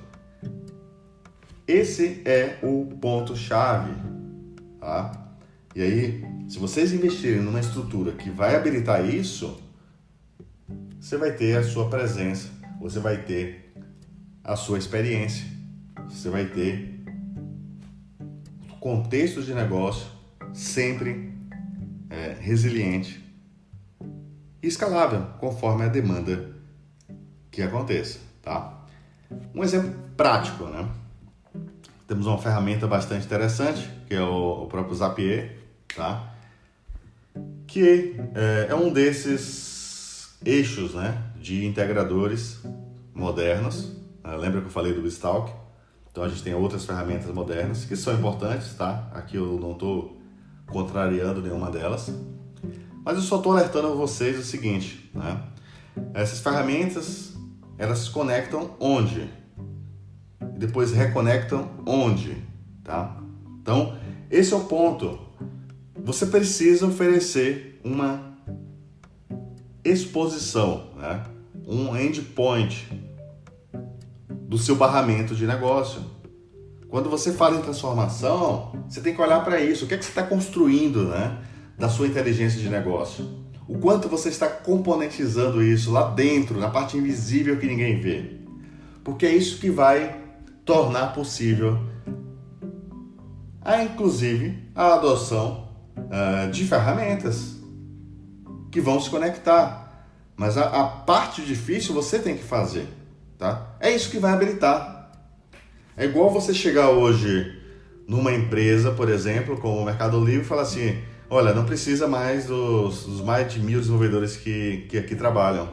Esse é o ponto-chave, tá? E aí, se vocês investirem numa estrutura que vai habilitar isso, você vai ter a sua presença, você vai ter a sua experiência, você vai ter contexto de negócio sempre resiliente e escalável, conforme a demanda que aconteça, tá? Um exemplo prático, né? Temos uma ferramenta bastante interessante, que é o próprio Zapier, tá? Que é um desses eixos, né, de integradores modernos. Lembra que eu falei do BizTalk? Então a gente tem outras ferramentas modernas que são importantes, tá? Aqui eu não estou contrariando nenhuma delas, mas eu só estou alertando vocês o seguinte, né? Essas ferramentas, elas se conectam onde? E depois reconectam onde, tá? Então, esse é o ponto. Você precisa oferecer uma exposição, né? Um endpoint do seu barramento de negócio. Quando você fala em transformação, você tem que olhar para isso. O que é que você está construindo, né, da sua inteligência de negócio? O quanto você está componentizando isso lá dentro, na parte invisível que ninguém vê. Porque é isso que vai tornar possível inclusive a adoção de ferramentas que vão se conectar. Mas a parte difícil você tem que fazer, tá? É isso que vai habilitar. É igual você chegar hoje numa empresa, por exemplo, como o Mercado Livre, e falar assim: olha, não precisa mais dos mais de 1.000 desenvolvedores que aqui trabalham.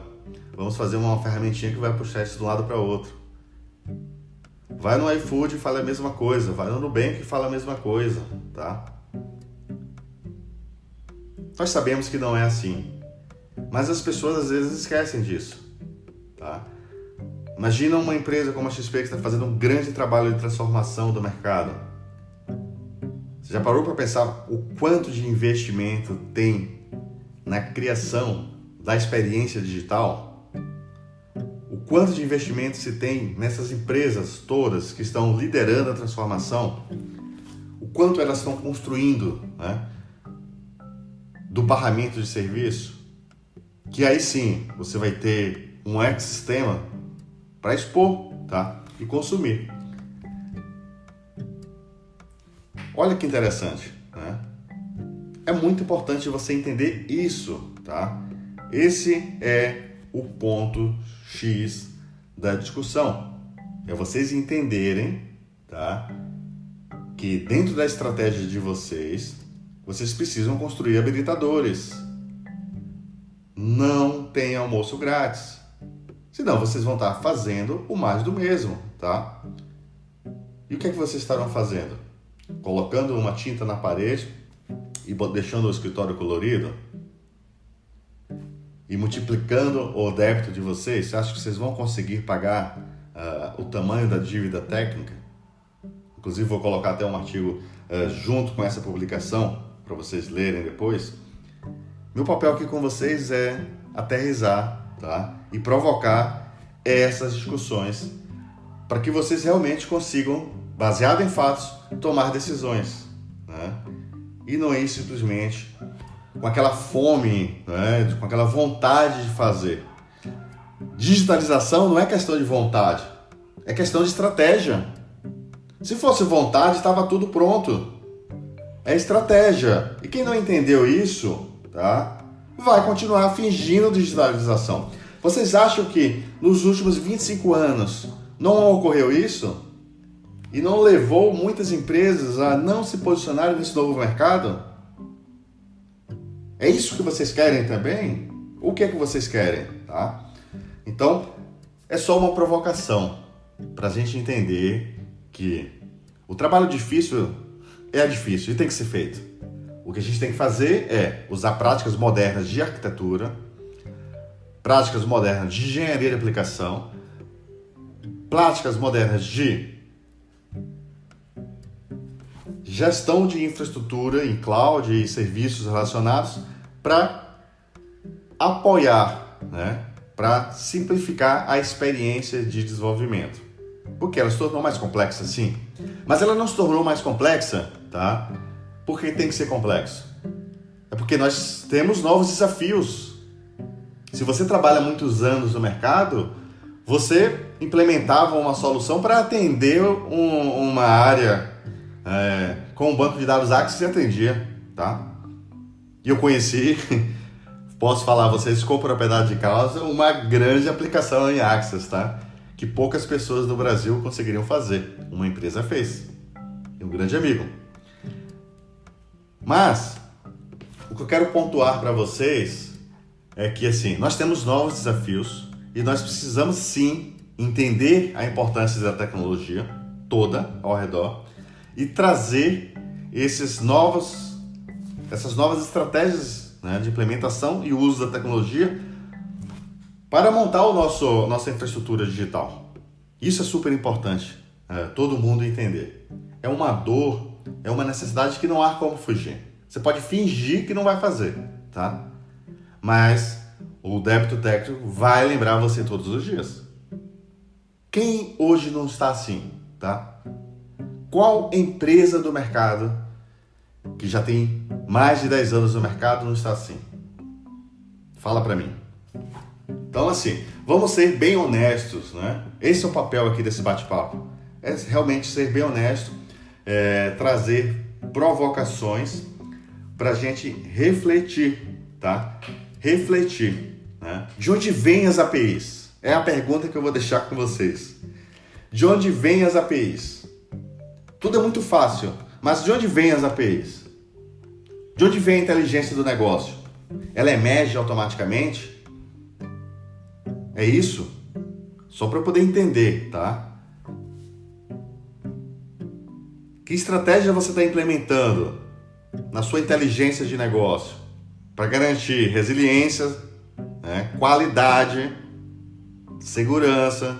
Vamos fazer uma ferramentinha que vai puxar isso de um lado para o outro. Vai no iFood e fala a mesma coisa. Vai no Nubank e fala a mesma coisa, tá? Nós sabemos que não é assim. Mas as pessoas às vezes esquecem disso, tá? Imagina uma empresa como a XP que está fazendo um grande trabalho de transformação do mercado. Você já parou para pensar o quanto de investimento tem na criação da experiência digital? O quanto de investimento se tem nessas empresas todas que estão liderando a transformação? O quanto elas estão construindo, né, do barramento de serviço? Que aí sim você vai ter um ecossistema para expor, tá? E consumir. Olha que interessante, né? É muito importante você entender isso, tá? Esse é o ponto X da discussão. É vocês entenderem, tá, que dentro da estratégia de vocês precisam construir habilitadores. Não tem almoço grátis. Senão vocês vão estar fazendo o mais do mesmo, tá? E o que é que vocês estarão fazendo? Colocando uma tinta na parede e deixando o escritório colorido? E multiplicando o débito de vocês? Você acha que vocês vão conseguir pagar o tamanho da dívida técnica? Inclusive vou colocar até um artigo junto com essa publicação para vocês lerem depois. Meu papel aqui com vocês é aterrissar, tá? E provocar essas discussões para que vocês realmente consigam, baseado em fatos, tomar decisões, né? E não ir simplesmente com aquela fome, né? Com aquela vontade de fazer. Digitalização não é questão de vontade, é questão de estratégia. Se fosse vontade, estava tudo pronto. É estratégia. E quem não entendeu isso, tá? Vai continuar fingindo digitalização. Vocês acham que nos últimos 25 anos não ocorreu isso? E não levou muitas empresas a não se posicionarem nesse novo mercado? É isso que vocês querem também? O que é que vocês querem, tá? Então, é só uma provocação para a gente entender que o trabalho difícil é difícil e tem que ser feito. O que a gente tem que fazer é usar práticas modernas de arquitetura, práticas modernas de engenharia de aplicação, práticas modernas de gestão de infraestrutura em cloud e serviços relacionados para apoiar, né? Para simplificar a experiência de desenvolvimento. Porque ela se tornou mais complexa, sim. Mas ela não se tornou mais complexa, tá? Porque tem que ser complexo. É porque nós temos novos desafios. Se você trabalha muitos anos no mercado, você implementava uma solução para atender uma área com um banco de dados Axis e atendia, tá? E eu conheci, posso falar a vocês com propriedade de causa, uma grande aplicação em Axis, tá? Que poucas pessoas no Brasil conseguiriam fazer. Uma empresa fez. E um grande amigo. Mas, o que eu quero pontuar para vocês é que, assim, nós temos novos desafios e nós precisamos, sim, entender a importância da tecnologia toda ao redor e trazer essas novas estratégias, né, de implementação e uso da tecnologia para montar nossa infraestrutura digital. Isso é super importante, todo mundo entender. É uma dor, é uma necessidade que não há como fugir. Você pode fingir que não vai fazer, tá? Mas o débito técnico vai lembrar você todos os dias. Quem hoje não está assim, tá? Qual empresa do mercado que já tem mais de 10 anos no mercado não está assim? Fala para mim. Então, assim, vamos ser bem honestos, né? Esse é o papel aqui desse bate-papo. É realmente ser bem honesto, trazer provocações para a gente refletir, tá? Refletir, né? De onde vêm as APIs? É a pergunta que eu vou deixar com vocês. De onde vêm as APIs? Tudo é muito fácil, mas de onde vêm as APIs? De onde vem a inteligência do negócio? Ela emerge automaticamente? É isso? Só para eu poder entender, tá? Que estratégia você está implementando na sua inteligência de negócio para garantir resiliência, né, qualidade, segurança,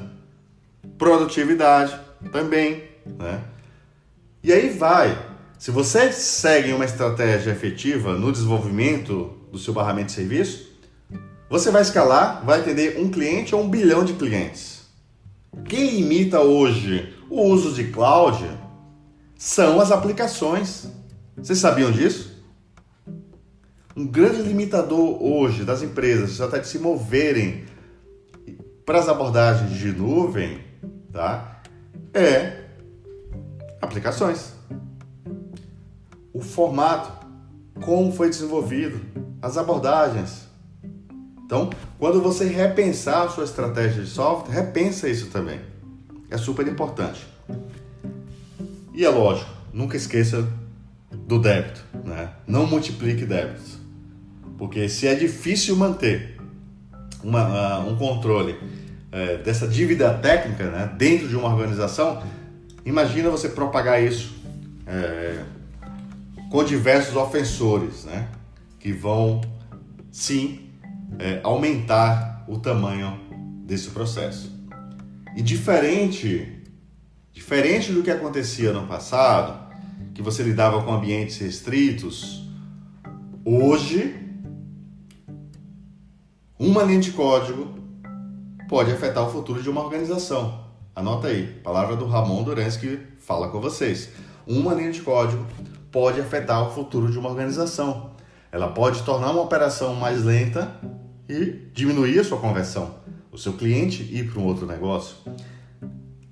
produtividade também, né? E aí vai. Se você segue uma estratégia efetiva no desenvolvimento do seu barramento de serviço, você vai escalar, vai atender um cliente ou 1 bilhão de clientes. Quem limita hoje o uso de cloud são as aplicações. Vocês sabiam disso? Um grande limitador hoje das empresas até de se moverem para as abordagens de nuvem, tá? É aplicações. O formato, como foi desenvolvido, as abordagens. Então, quando você repensar a sua estratégia de software, repensa isso também. É super importante. E é lógico, nunca esqueça do débito, né? Não multiplique débitos. Porque se é difícil manter um controle dessa dívida técnica, né, dentro de uma organização, imagina você propagar isso com diversos ofensores, né, que vão, sim, aumentar o tamanho desse processo. E diferente do que acontecia no passado, que você lidava com ambientes restritos, hoje Uma linha de código pode afetar o futuro de uma organização. Anota aí, palavra do Ramon Durans que fala com vocês. Uma linha de código pode afetar o futuro de uma organização. Ela pode tornar uma operação mais lenta e diminuir a sua conversão. O seu cliente ir para um outro negócio.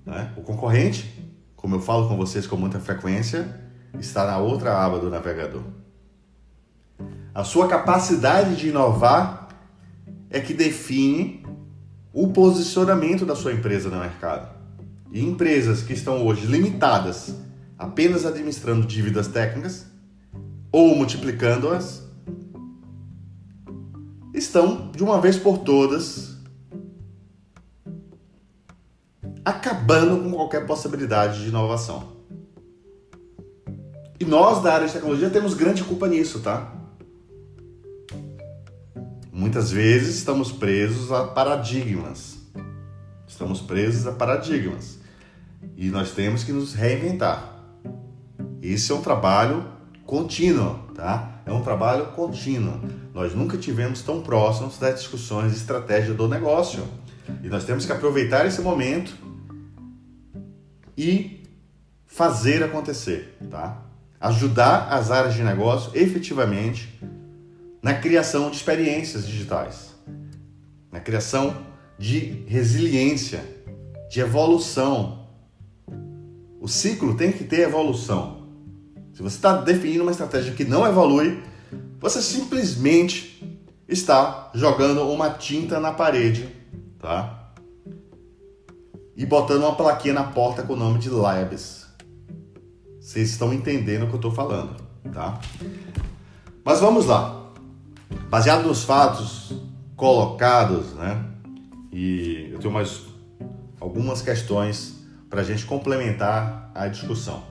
Né? O concorrente, como eu falo com vocês com muita frequência, está na outra aba do navegador. A sua capacidade de inovar é que define o posicionamento da sua empresa no mercado. E empresas que estão hoje limitadas apenas administrando dívidas técnicas ou multiplicando-as, estão, de uma vez por todas, acabando com qualquer possibilidade de inovação. E nós, da área de tecnologia, temos grande culpa nisso, tá? Muitas vezes estamos presos a paradigmas. E nós temos que nos reinventar. Esse é um trabalho contínuo, tá? É um trabalho contínuo. Nós nunca tivemos tão próximos das discussões de estratégia do negócio. E nós temos que aproveitar esse momento e fazer acontecer, tá? Ajudar as áreas de negócio efetivamente na criação de experiências digitais, na criação de resiliência, de evolução. O ciclo tem que ter evolução. Se você está definindo uma estratégia que não evolui, você simplesmente está jogando uma tinta na parede, tá? E botando uma plaquinha na porta com o nome de Labs. Vocês estão entendendo o que eu estou falando, tá? Mas vamos lá. Baseado nos fatos colocados, né? E eu tenho mais algumas questões para a gente complementar a discussão.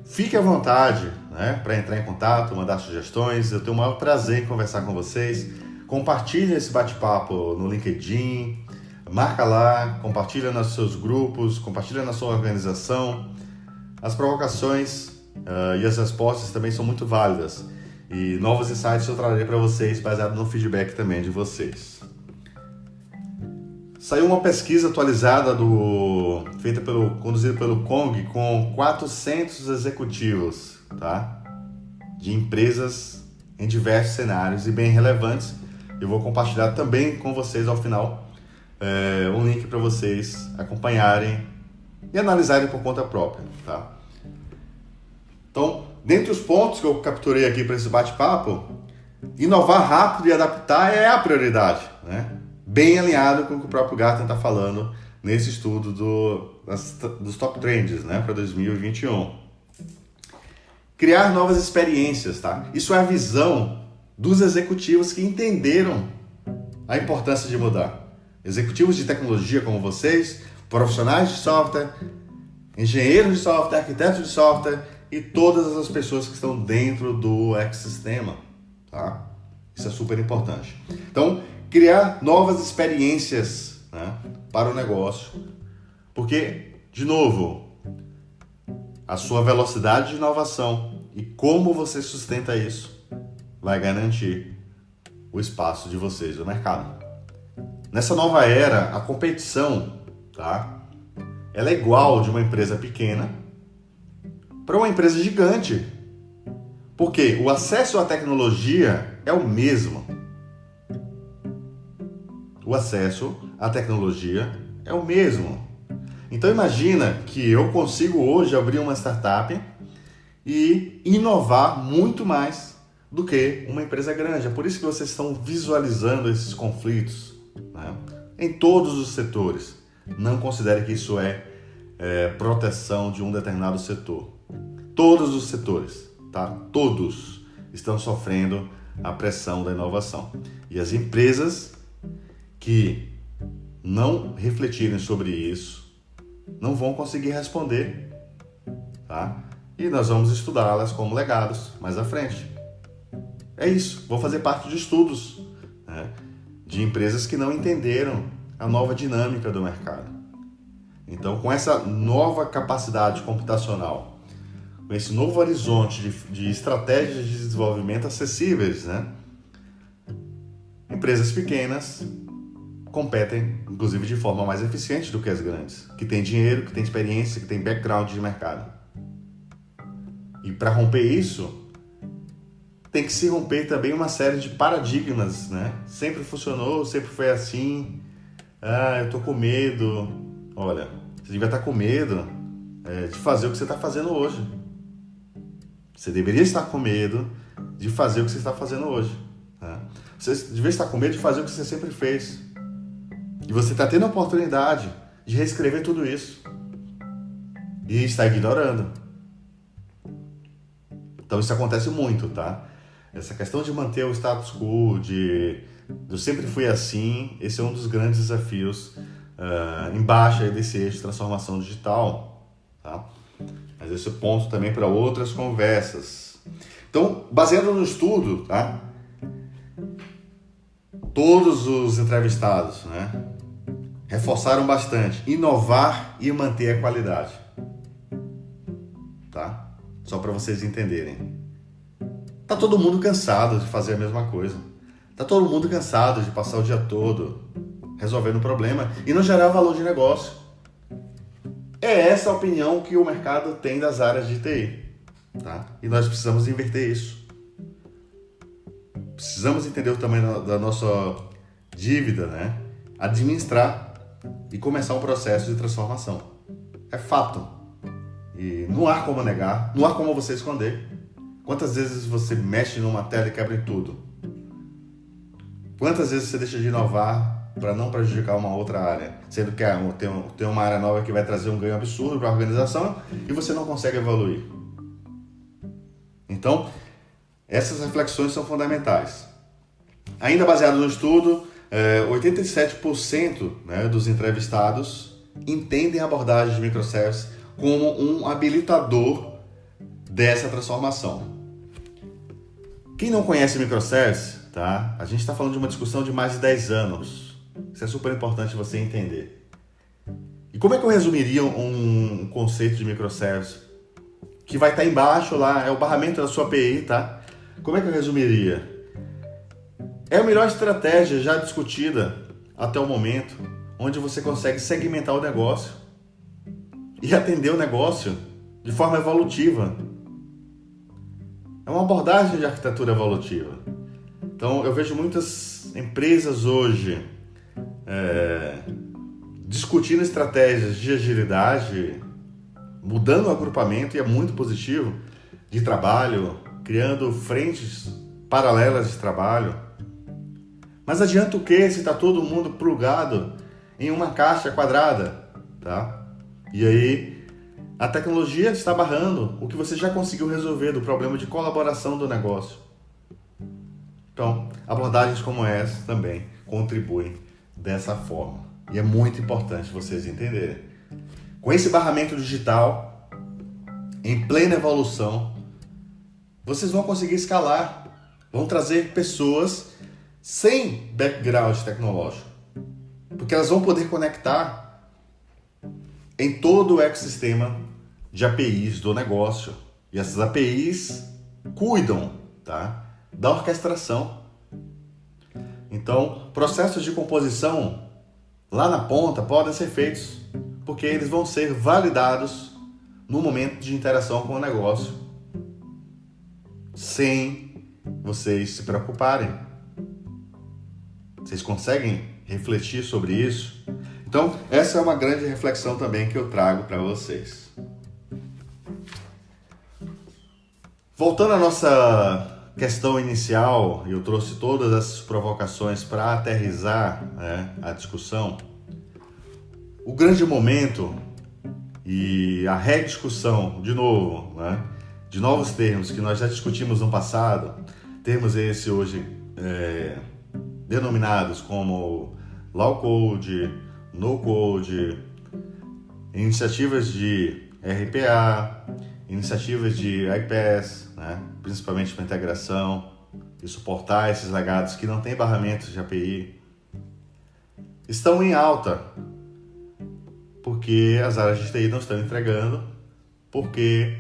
Fique à vontade, né, para entrar em contato, mandar sugestões. Eu tenho o maior prazer em conversar com vocês. Compartilhe esse bate-papo no LinkedIn, marca lá, compartilha nos seus grupos, compartilha na sua organização. As provocações e as respostas também são muito válidas. E novos insights eu trarei para vocês, baseado no feedback também de vocês. Saiu uma pesquisa atualizada conduzida pelo Kong com 400 executivos, tá? De empresas em diversos cenários e bem relevantes. Eu vou compartilhar também com vocês ao final um link para vocês acompanharem e analisarem por conta própria, tá? Então, dentre os pontos que eu capturei aqui para esse bate-papo, inovar rápido e adaptar é a prioridade, né? Bem alinhado com o que o próprio Gartner está falando nesse estudo dos top trends, né, para 2021. Criar novas experiências, tá? Isso é a visão dos executivos que entenderam a importância de mudar. Executivos de tecnologia como vocês, profissionais de software, engenheiros de software, arquitetos de software e todas as pessoas que estão dentro do ecossistema, tá? Isso é super importante. Então, criar novas experiências, né, para o negócio, porque, de novo, a sua velocidade de inovação e como você sustenta isso vai garantir o espaço de vocês no mercado. Nessa nova era, a competição, tá, ela é igual de uma empresa pequena para uma empresa gigante, porque o acesso à tecnologia é o mesmo. O acesso à tecnologia é o mesmo. Então imagina que eu consigo hoje abrir uma startup e inovar muito mais do que uma empresa grande. É por isso que vocês estão visualizando esses conflitos, né, em todos os setores. Não considere que isso é proteção de um determinado setor. Todos os setores, tá? Todos estão sofrendo a pressão da inovação. E as empresas que não refletirem sobre isso não vão conseguir responder, tá? E nós vamos estudá-las como legados mais à frente. É isso, vou fazer parte de estudos, né, de empresas que não entenderam a nova dinâmica do mercado. Então, com essa nova capacidade computacional, com esse novo horizonte de estratégias de desenvolvimento acessíveis, né, empresas pequenas competem, inclusive, de forma mais eficiente do que as grandes, que têm dinheiro, que têm experiência, que têm background de mercado. E para romper isso, tem que se romper também uma série de paradigmas, né? Sempre funcionou, sempre foi assim. Eu tô com medo. Olha, você devia estar com medo de fazer o que você está fazendo hoje. Você deveria estar com medo de fazer o que você está fazendo hoje. Né? Você deveria estar com medo de fazer o que você sempre fez. E você está tendo a oportunidade de reescrever tudo isso. E está ignorando. Então isso acontece muito, tá? Essa questão de manter o status quo, de eu sempre fui assim, esse é um dos grandes desafios embaixo aí desse eixo de transformação digital, tá? Mas esse é ponto também para outras conversas. Então, baseado no estudo, tá? Todos os entrevistados, né, reforçaram bastante inovar e manter a qualidade, tá? Só para vocês entenderem. Tá todo mundo cansado de fazer a mesma coisa. Tá todo mundo cansado de passar o dia todo resolvendo o problema e não gerar valor de negócio. É essa a opinião que o mercado tem das áreas de TI, tá? E nós precisamos inverter isso. Precisamos entender o tamanho da nossa dívida, né? Administrar e começar um processo de transformação. É fato. E não há como negar, não há como você esconder. Quantas vezes você mexe numa tela e quebra em tudo? Quantas vezes você deixa de inovar para não prejudicar uma outra área? Sendo que tem uma área nova que vai trazer um ganho absurdo para a organização e você não consegue evoluir. Então, essas reflexões são fundamentais. Ainda baseado no estudo, 87% né, dos entrevistados entendem a abordagem de microservices como um habilitador dessa transformação. Quem não conhece microservices, tá? A gente está falando de uma discussão de mais de 10 anos. Isso é super importante você entender. E como é que eu resumiria um conceito de microservice? Que vai estar embaixo lá, é o barramento da sua API, tá? Como é que eu resumiria? É a melhor estratégia já discutida até o momento, onde você consegue segmentar o negócio e atender o negócio de forma evolutiva. É uma abordagem de arquitetura evolutiva. Então, eu vejo muitas empresas hoje discutindo estratégias de agilidade, mudando o agrupamento, e é muito positivo, de trabalho, criando frentes paralelas de trabalho. Mas adianta o que se está todo mundo plugado em uma caixa quadrada, tá? E aí a tecnologia está barrando o que você já conseguiu resolver do problema de colaboração do negócio. Então, abordagens como essa também contribuem dessa forma. E é muito importante vocês entenderem. Com esse barramento digital, em plena evolução, vocês vão conseguir escalar, vão trazer pessoas sem background tecnológico, porque elas vão poder conectar em todo o ecossistema de APIs do negócio. E essas APIs cuidam, tá, da orquestração. Então, processos de composição lá na ponta podem ser feitos, porque eles vão ser validados no momento de interação com o negócio, sem vocês se preocuparem. Vocês conseguem refletir sobre isso? Então, essa é uma grande reflexão também que eu trago para vocês. Voltando à nossa questão inicial, eu trouxe todas essas provocações para aterrizar, né, a discussão. O grande momento e a rediscussão, de novo, né, de novos termos que nós já discutimos no passado, termos esse hoje denominados como low code, no code, iniciativas de RPA, iniciativas de iPaaS, né, principalmente para integração e suportar esses legados que não têm barramentos de API, estão em alta, porque as áreas de TI não estão entregando, porque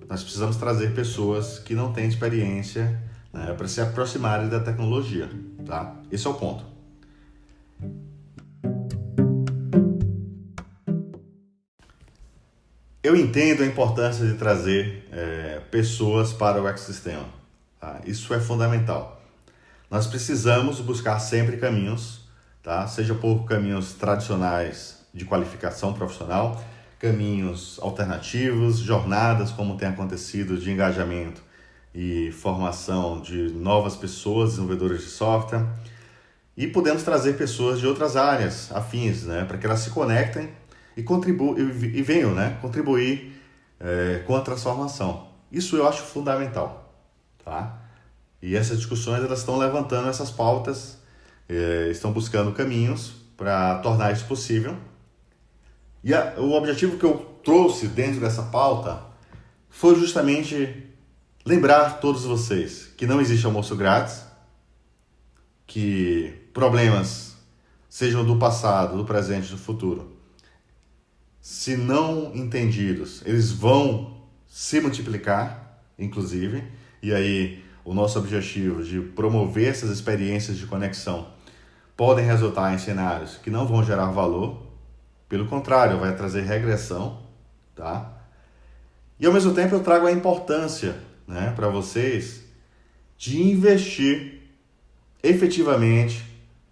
nós precisamos trazer pessoas que não têm experiência né, para se aproximarem da tecnologia, tá? Esse é o ponto. Eu entendo a importância de trazer pessoas para o ecossistema, tá? Isso é fundamental. Nós precisamos buscar sempre caminhos, tá? Seja por caminhos tradicionais de qualificação profissional, caminhos alternativos, jornadas como tem acontecido de engajamento e formação de novas pessoas, desenvolvedoras de software, e podemos trazer pessoas de outras áreas afins, né, para que elas se conectem e venham, né, contribuir com a transformação. Isso eu acho fundamental, tá? E essas discussões elas estão levantando essas pautas, estão buscando caminhos para tornar isso possível. E o objetivo que eu trouxe dentro dessa pauta foi justamente lembrar todos vocês que não existe almoço grátis, que problemas, sejam do passado, do presente e do futuro, se não entendidos, eles vão se multiplicar, inclusive, e aí o nosso objetivo de promover essas experiências de conexão podem resultar em cenários que não vão gerar valor, pelo contrário, vai trazer regressão, tá? E ao mesmo tempo eu trago a importância, né, para vocês de investir efetivamente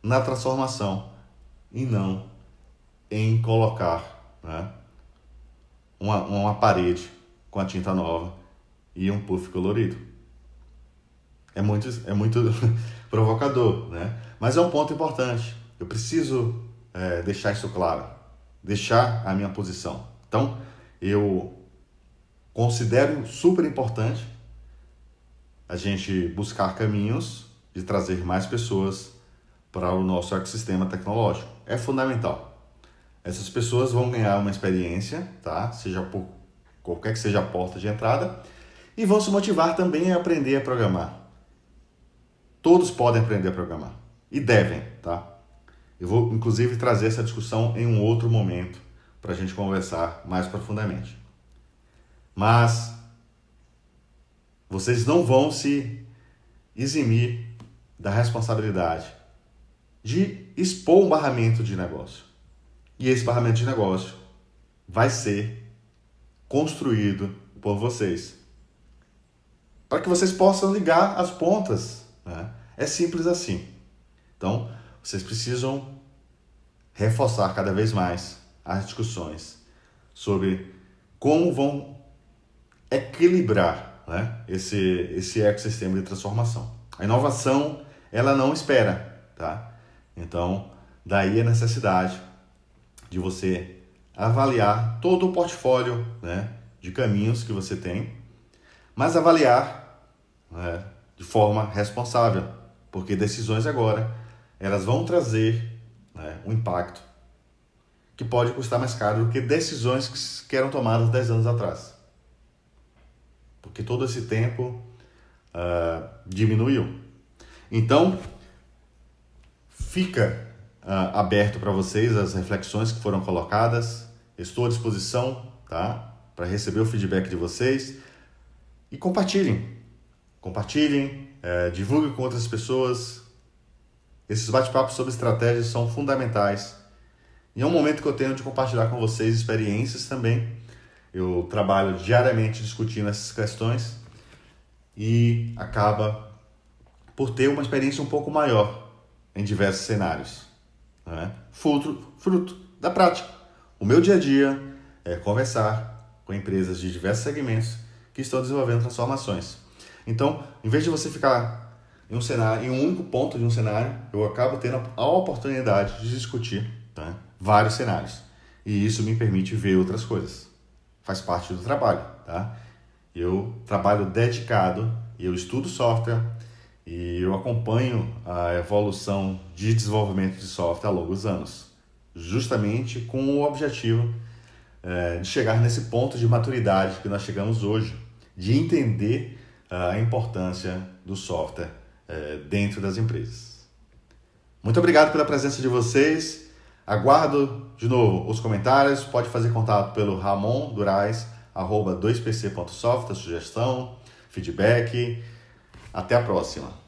na transformação e não em colocar, né, uma parede com a tinta nova e um puff colorido. É muito provocador, né? Mas é um ponto importante. Eu preciso deixar isso claro, deixar a minha posição. Então, eu considero super importante a gente buscar caminhos de trazer mais pessoas para o nosso ecossistema tecnológico. É fundamental. Essas pessoas vão ganhar uma experiência, tá? Seja por qualquer que seja a porta de entrada, e vão se motivar também a aprender a programar. Todos podem aprender a programar. E devem, tá? Eu vou, inclusive, trazer essa discussão em um outro momento para a gente conversar mais profundamente. Mas vocês não vão se eximir da responsabilidade de expor um barramento de negócio. E esse barramento de negócio vai ser construído por vocês, para que vocês possam ligar as pontas, né? É simples assim. Então, vocês precisam reforçar cada vez mais as discussões sobre como vão equilibrar, né, esse ecossistema de transformação. A inovação, ela não espera, tá? Então, daí a necessidade de você avaliar todo o portfólio, né, de caminhos que você tem, mas avaliar, né, de forma responsável, porque decisões agora, elas vão trazer, né, um impacto que pode custar mais caro do que decisões que eram tomadas 10 anos atrás. Porque todo esse tempo diminuiu. Então, fica aberto para vocês as reflexões que foram colocadas. Estou à disposição, tá, para receber o feedback de vocês. E compartilhem. Compartilhem, divulguem com outras pessoas. Esses bate-papos sobre estratégias são fundamentais. E é um momento que eu tenho de compartilhar com vocês experiências também. Eu trabalho diariamente discutindo essas questões e acaba por ter uma experiência um pouco maior em diversos cenários, né? Fruto da prática. O meu dia a dia é conversar com empresas de diversos segmentos que estão desenvolvendo transformações. Então, em vez de você ficar em um cenário, em um único ponto de um cenário, eu acabo tendo a oportunidade de discutir, tá, vários cenários. E isso me permite ver outras coisas. Faz parte do trabalho, tá? Eu trabalho dedicado, eu estudo software e eu acompanho a evolução de desenvolvimento de software ao longo dos anos, justamente com o objetivo de chegar nesse ponto de maturidade que nós chegamos hoje, de entender a importância do software dentro das empresas. Muito obrigado pela presença de vocês. Aguardo, de novo, os comentários. Pode fazer contato pelo ramondurais@2pc.soft, a sugestão, feedback. Até a próxima!